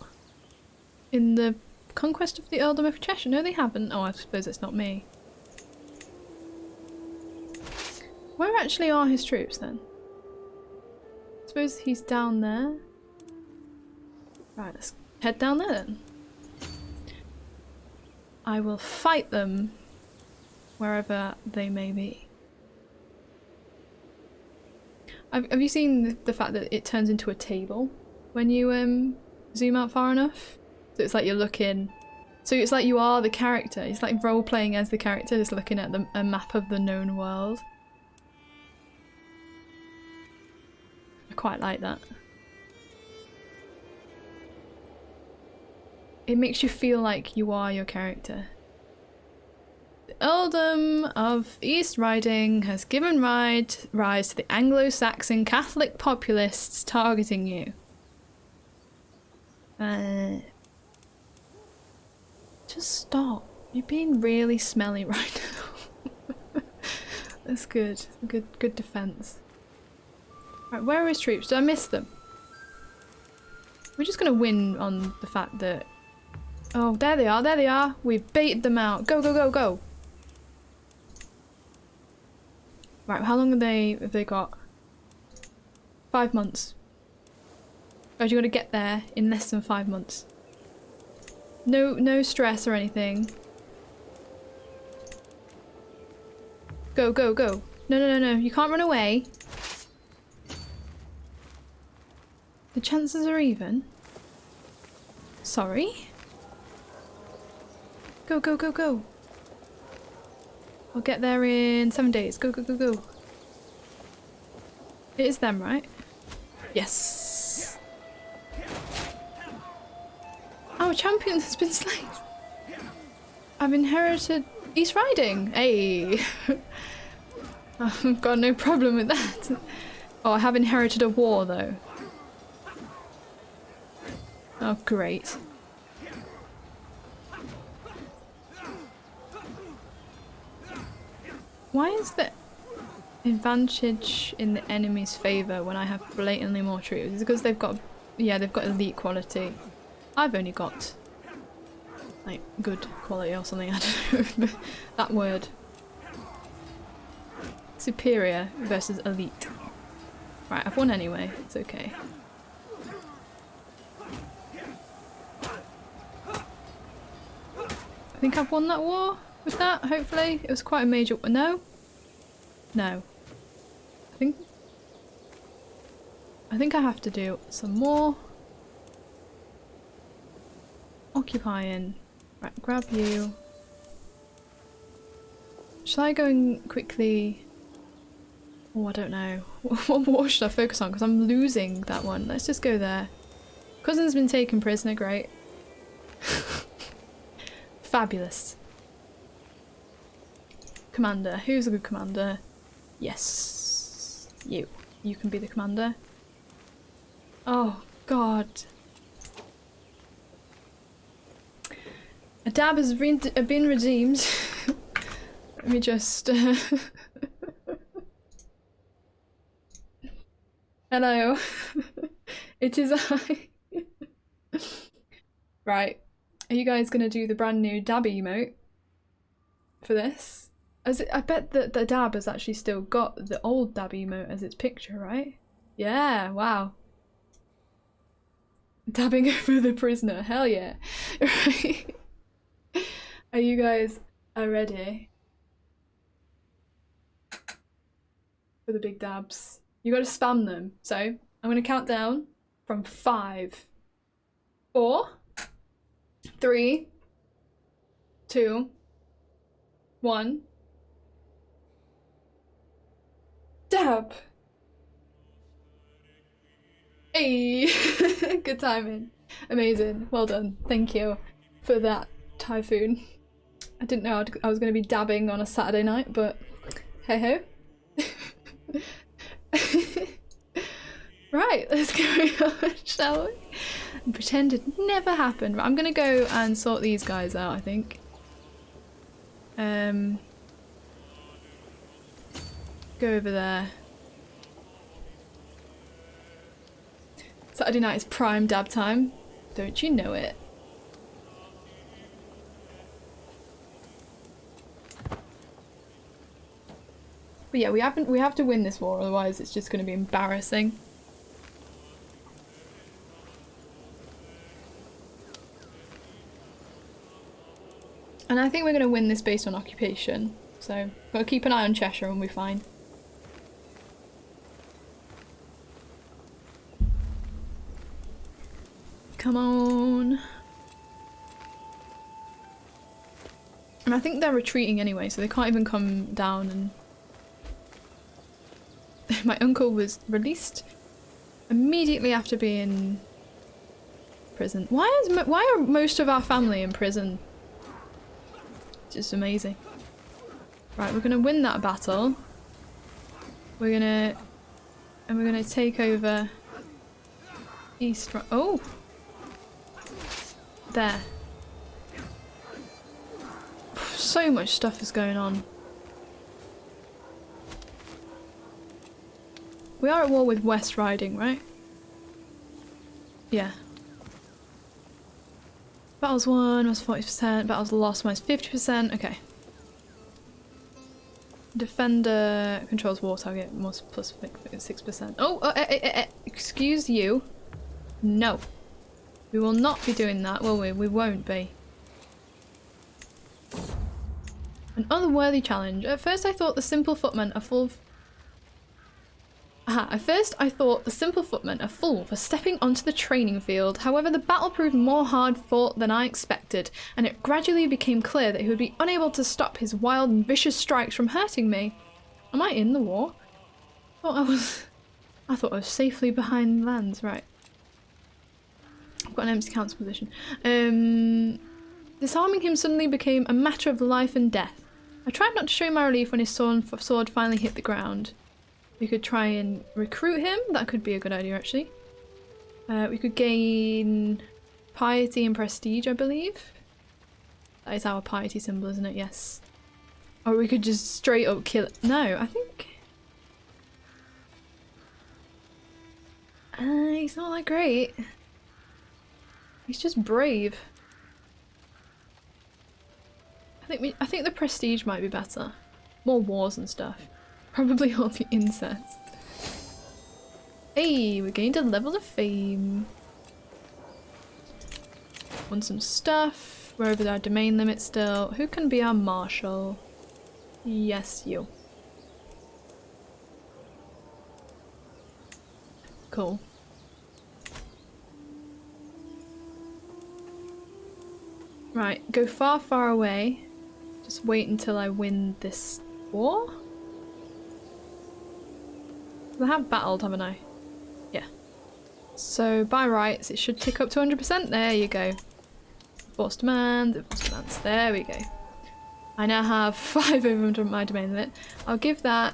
In the conquest of the earldom of Cheshire? No, they haven't. Oh, I suppose it's not me. Where actually are his troops then? I suppose he's down there. Right, let's head down there then. I will fight them wherever they may be. Have you seen the fact that it turns into a table when you zoom out far enough? So it's like you're looking... So it's like you are the character. It's like role-playing as the character, just looking at a map of the known world. I quite like that. It makes you feel like you are your character. The earldom of East Riding has given rise to the Anglo-Saxon Catholic populists targeting you. Just stop. You're being really smelly right now. That's good. Good defense. Right, where are his troops? Did I miss them? We're just gonna win on the fact that... Oh, there they are, there they are! We've baited them out. Go, go, go, go! Right, how long have they got? 5 months. Guys, you gotta get there in less than 5 months. No stress or anything. Go, go, go. No. You can't run away. The chances are even. Sorry? Go, go, go, go. I'll get there in 7 days. Go, go, go, go. It is them, right? Yes. Our champion has been slain. I've inherited East Riding. Hey. I've got no problem with that. Oh, I have inherited a war though. Oh, great. Why is the advantage in the enemy's favour when I have blatantly more troops? It's because they've got, yeah, they've got elite quality. I've only got like good quality or something. I don't know that word. Superior versus elite. Right, I've won anyway. It's okay. I think I've won that war with that. Hopefully, it was quite a major. No, no. I think I have to do some more. Occupying. Right, grab you. Shall I go and quickly... Oh, I don't know. What war should I focus on? Because I'm losing that one. Let's just go there. Cousin's been taken prisoner, great. Fabulous. Commander. Who's a good commander? Yes. You. You can be the commander. Oh, God. A dab has been redeemed. Let me just... Hello. It is I. Right. Are you guys going to do the brand new dab emote for this? I bet that the dab has actually still got the old dab emote as its picture, right? Yeah, wow. Dabbing over the prisoner, hell yeah. Right. Are you guys ready for the big dabs? You gotta spam them. So I'm gonna count down from 5, 4, 3, 2, 1. Dab! Hey! Good timing. Amazing. Well done. Thank you for that, Typhoon. I didn't know I was going to be dabbing on a Saturday night, but hey ho. Right, let's carry on, shall we? And pretend it never happened. Right, I'm going to go and sort these guys out, I think. Go over there. Saturday night is prime dab time. Don't you know it? But yeah, we have to win this war, otherwise it's just going to be embarrassing. And I think we're going to win this based on occupation. So, got to keep an eye on Cheshire and we'll be fine. Come on. And I think they're retreating anyway, so they can't even come down and... My uncle was released immediately after being in prison. Why are most of our family in prison? Just amazing. Right, we're gonna win that battle. We're gonna take over East. Oh, there. So much stuff is going on. We are at war with West Riding, right? Yeah. Battles won was 40%, battles lost minus 50%, okay. Defender controls war target, plus 6%. Oh, excuse you. No. We will not be doing that, will we? We won't be. An unworthy challenge. At first I thought the simple footmen are full for stepping onto the training field. However, the battle proved more hard fought than I expected, and it gradually became clear that he would be unable to stop his wild and vicious strikes from hurting me. Am I in the war? I thought I was safely behind lands, right. I've got an empty council position. Disarming him suddenly became a matter of life and death. I tried not to show my relief when his sword finally hit the ground. We could try and recruit him. That could be a good idea, actually. We could gain piety and prestige, I believe. That is our piety symbol, isn't it? Yes. Or we could just straight up kill it. No, I think... he's not that great. He's just brave. I think the prestige might be better. More wars and stuff. Probably all the incest. Hey, we gained a level of fame. Want some stuff. We're over our domain limit still. Who can be our marshal? Yes, you. Cool. Right, go far, far away. Just wait until I win this war. I have battled, haven't I? Yeah. So, by rights, it should tick up to 100%. There you go. Enforced demands, there we go. I now have 5 over my domain limit. I'll give that...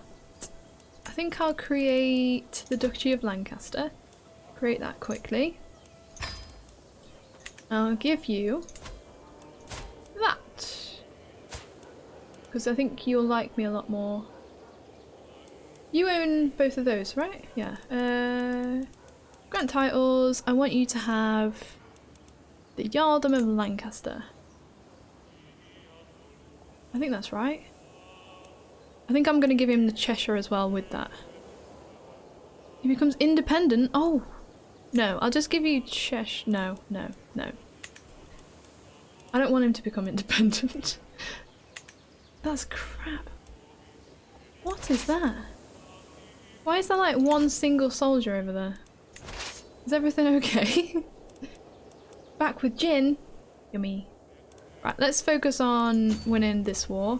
I think I'll create the Duchy of Lancaster. Create that quickly. I'll give you... that. Because I think you'll like me a lot more. You own both of those, right? Yeah. Grant titles. I want you to have the Jarldom of Lancaster. I think that's right. I think I'm going to give him the Cheshire as well with that. He becomes independent. Oh! No, I'll just give you Cheshire. No, no, no. I don't want him to become independent. That's crap. What is that? Why is there like one single soldier over there? Is everything okay? Back with Jin. Yummy. Right, let's focus on winning this war.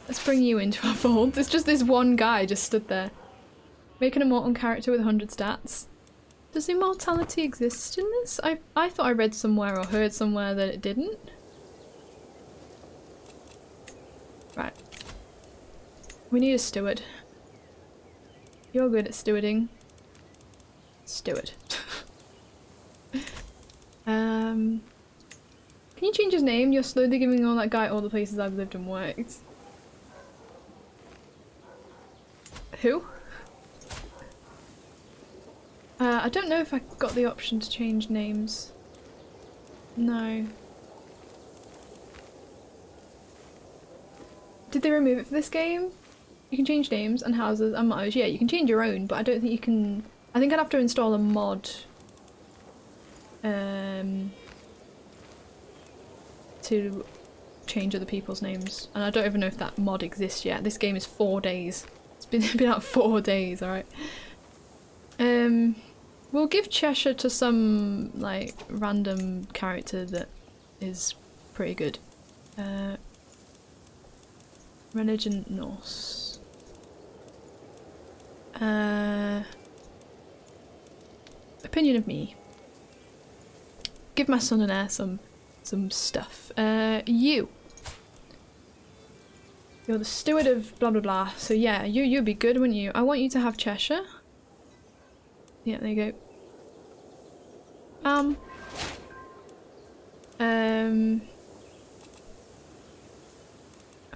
Let's bring you into our fold. It's just this one guy just stood there. Make an immortal character with 100 stats. Does immortality exist in this? I thought I read somewhere or heard somewhere that it didn't. Right. We need a steward. You're good at stewarding. Steward. Can you change his name? You're slowly giving all that guy all the places I've lived and worked. Who? I don't know if I got the option to change names. No. Did they remove it for this game? You can change names and houses and mottos. Yeah, you can change your own, but I don't think you can... I think I'd have to install a mod. To change other people's names. And I don't even know if that mod exists yet. This game is 4 days. It's been out 4 days, alright. We'll give Cheshire to some, like, random character that is pretty good. Religion Norse. Opinion of me. Give my son and heir some stuff. You. You're the steward of blah blah blah. So yeah, you'd be good, wouldn't you? I want you to have Cheshire. Yeah, there you go. And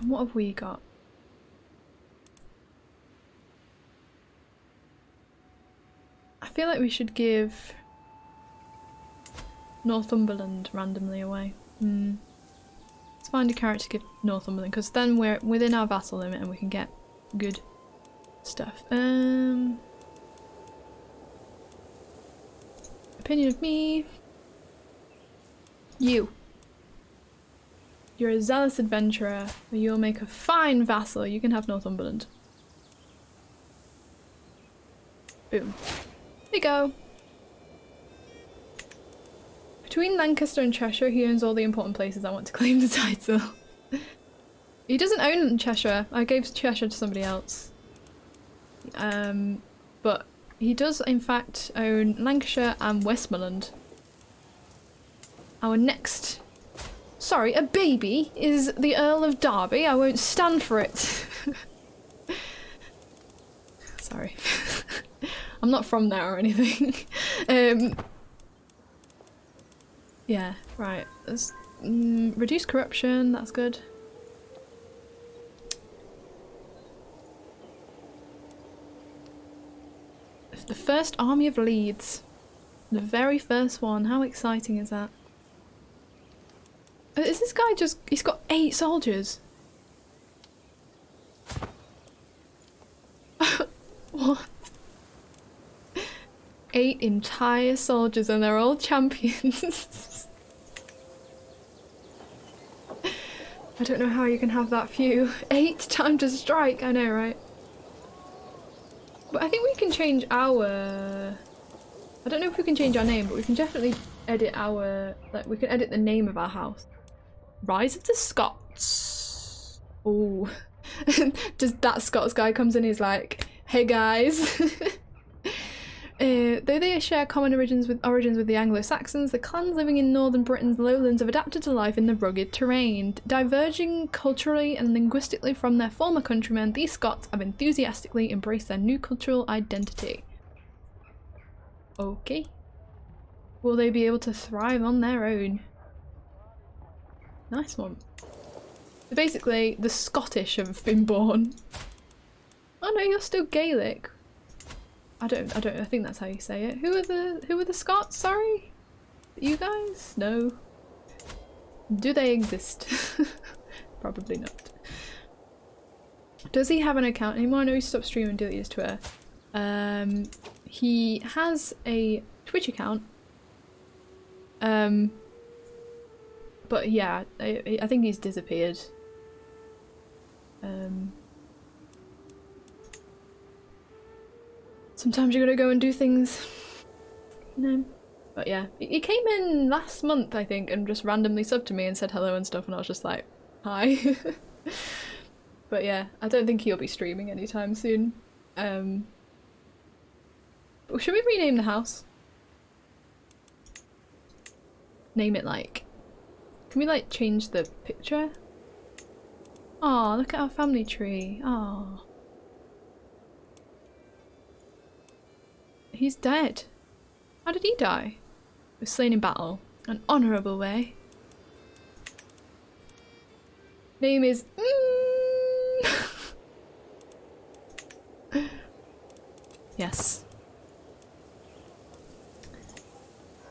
what have we got? I feel like we should give Northumberland randomly away. Let's find a character to give Northumberland, because then we're within our vassal limit and we can get good stuff. Opinion of me. You. You're a zealous adventurer. You'll make a fine vassal. You can have Northumberland. Boom. There you go. Between Lancaster and Cheshire, he owns all the important places I want to claim the title. He doesn't own Cheshire. I gave Cheshire to somebody else. But he does in fact own Lancashire and Westmoreland. Our next... Sorry, a baby is the Earl of Derby. I won't stand for it. Sorry. I'm not from there or anything. Yeah, right. Let's reduce corruption, that's good. The first army of Leeds. The very first one. How exciting is that? Is this guy just... He's got 8 soldiers. What? 8 entire soldiers and they're all champions. I don't know how you can have that few. 8 time to strike, I know, right? But I think we can change our... I don't know if we can change our name, but we can definitely edit our... Like, we can edit the name of our house. Rise of the Scots. Oh. Just that Scots guy comes in, he's like, hey guys. Though they share common origins with the Anglo-Saxons, the clans living in northern Britain's lowlands have adapted to life in the rugged terrain. Diverging culturally and linguistically from their former countrymen, these Scots have enthusiastically embraced their new cultural identity. Okay. Will they be able to thrive on their own? Nice one. So basically, the Scottish have been born. Oh no, you're still Gaelic. I think that's how you say it. Who are the Scots, sorry? You guys? No. Do they exist? Probably not. Does he have an account anymore? I know he stopped streaming and deleted his Twitter. He has a Twitch account. But yeah, I think he's disappeared. Sometimes you gotta go and do things, you know. But yeah, he came in last month, I think, and just randomly subbed to me and said hello and stuff, and I was just like, hi. But yeah, I don't think he'll be streaming anytime soon. But should we rename the house? Name it like... Can we like change the picture? Oh, look at our family tree. Oh. He's dead. How did he die? He was slain in battle. An honourable way. Name is... Yes.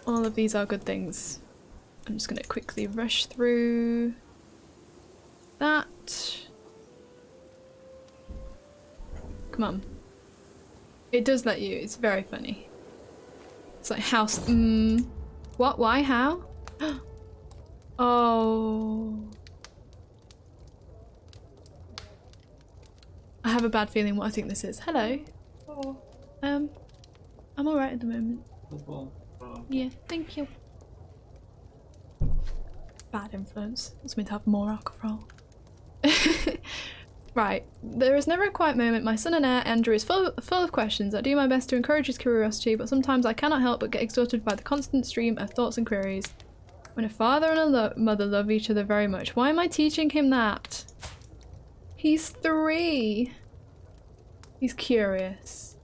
All of these are good things. I'm just going to quickly rush through that. Come on. It does let you. It's very funny. It's like house. What? Why? How? Oh. I have a bad feeling what I think this is. Hello. Oh. I'm alright at the moment. Football. Yeah, thank you. Bad influence. It's meant to have more alcohol. Right. There is never a quiet moment. My son and heir, Andrew, is full of questions. I do my best to encourage his curiosity, but sometimes I cannot help but get exhausted by the constant stream of thoughts and queries. When a father and a mother love each other very much, why am I teaching him that? He's 3. He's curious.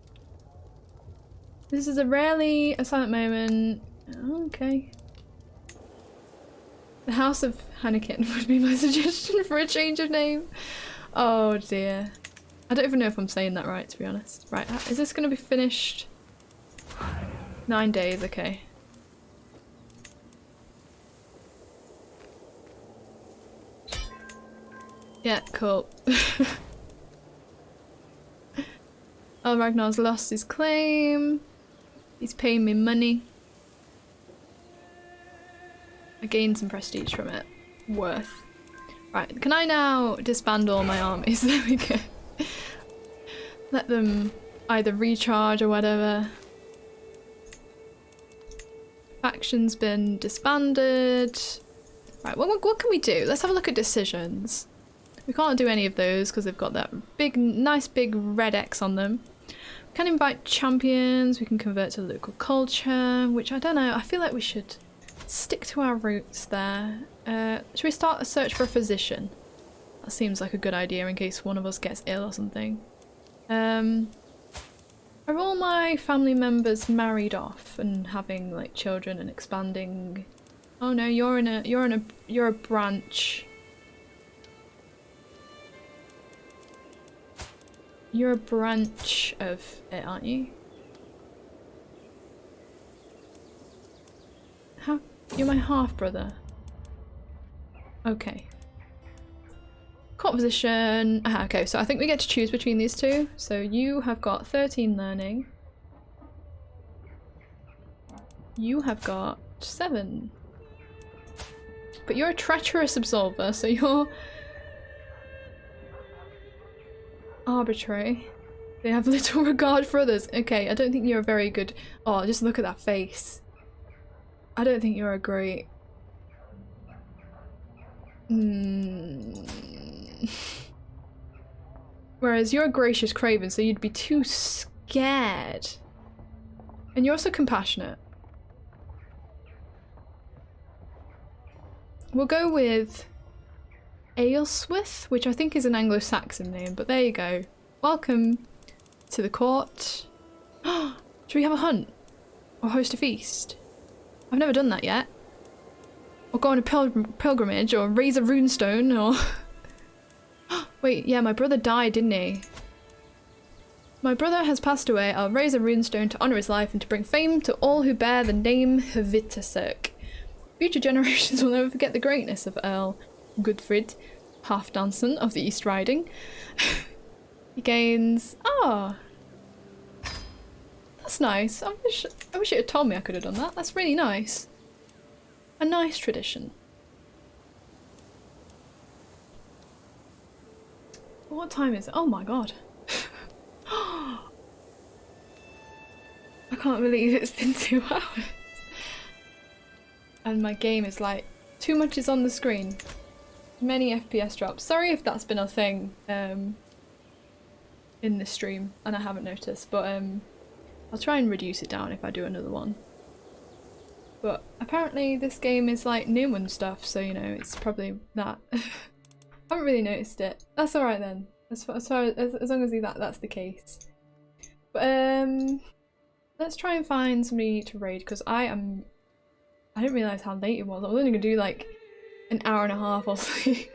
This is a rarely a silent moment. Okay. The House of Hannikin would be my suggestion for a change of name. Oh dear. I don't even know if I'm saying that right, to be honest. Right, is this going to be finished? 9 days, okay. Yeah, cool. Oh, Ragnar's lost his claim. He's paying me money. I gained some prestige from it. Worth. Right, can I now disband all my armies? There we go. Let them either recharge or whatever. Faction's been disbanded. Right, what can we do? Let's have a look at decisions. We can't do any of those because they've got that big, nice big red X on them. We can invite champions, we can convert to local culture, which I don't know, I feel like we should stick to our roots there. Should we start a search for a physician? That seems like a good idea in case one of us gets ill or something. Are all my family members married off and having like children and expanding? Oh no, you're a branch. You're a branch of it, aren't you? How? You're my half-brother. Okay. Court position. Ah, okay, so I think we get to choose between these two. So you have got 13 learning. You have got 7. But you're a treacherous absolver, so you're arbitrary. They have little regard for others. Okay, I don't think you're a very good... Oh, just look at that face. I don't think you're a great... Whereas you're a gracious craven, so you'd be too scared. And you're also compassionate. We'll go with Ailswith, which I think is an Anglo-Saxon name, but there you go. Welcome to the court. Should we have a hunt? Or host a feast? I've never done that yet. Or go on a pilgrimage, or raise a runestone, or... Wait, yeah, my brother died, didn't he? My brother has passed away. I'll raise a runestone to honour his life and to bring fame to all who bear the name Hvitasek. Future generations will never forget the greatness of Earl Gudfrid, Halfdanson of the East Riding. He gains... Ah! Oh, that's nice. I wish it had told me I could have done that. That's really nice. A nice tradition. What time is it? Oh my god. I can't believe it's been 2 hours. And my game is like, too much is on the screen. Many FPS drops. Sorry if that's been a thing in this stream and I haven't noticed, but I'll try and reduce it down if I do another one. But apparently this game is like new and stuff, so you know, it's probably that. I haven't really noticed it. That's alright then. As long as that's the case. But let's try and find somebody to raid, because I didn't realise how late it was. I was only gonna do like an hour and a half or something.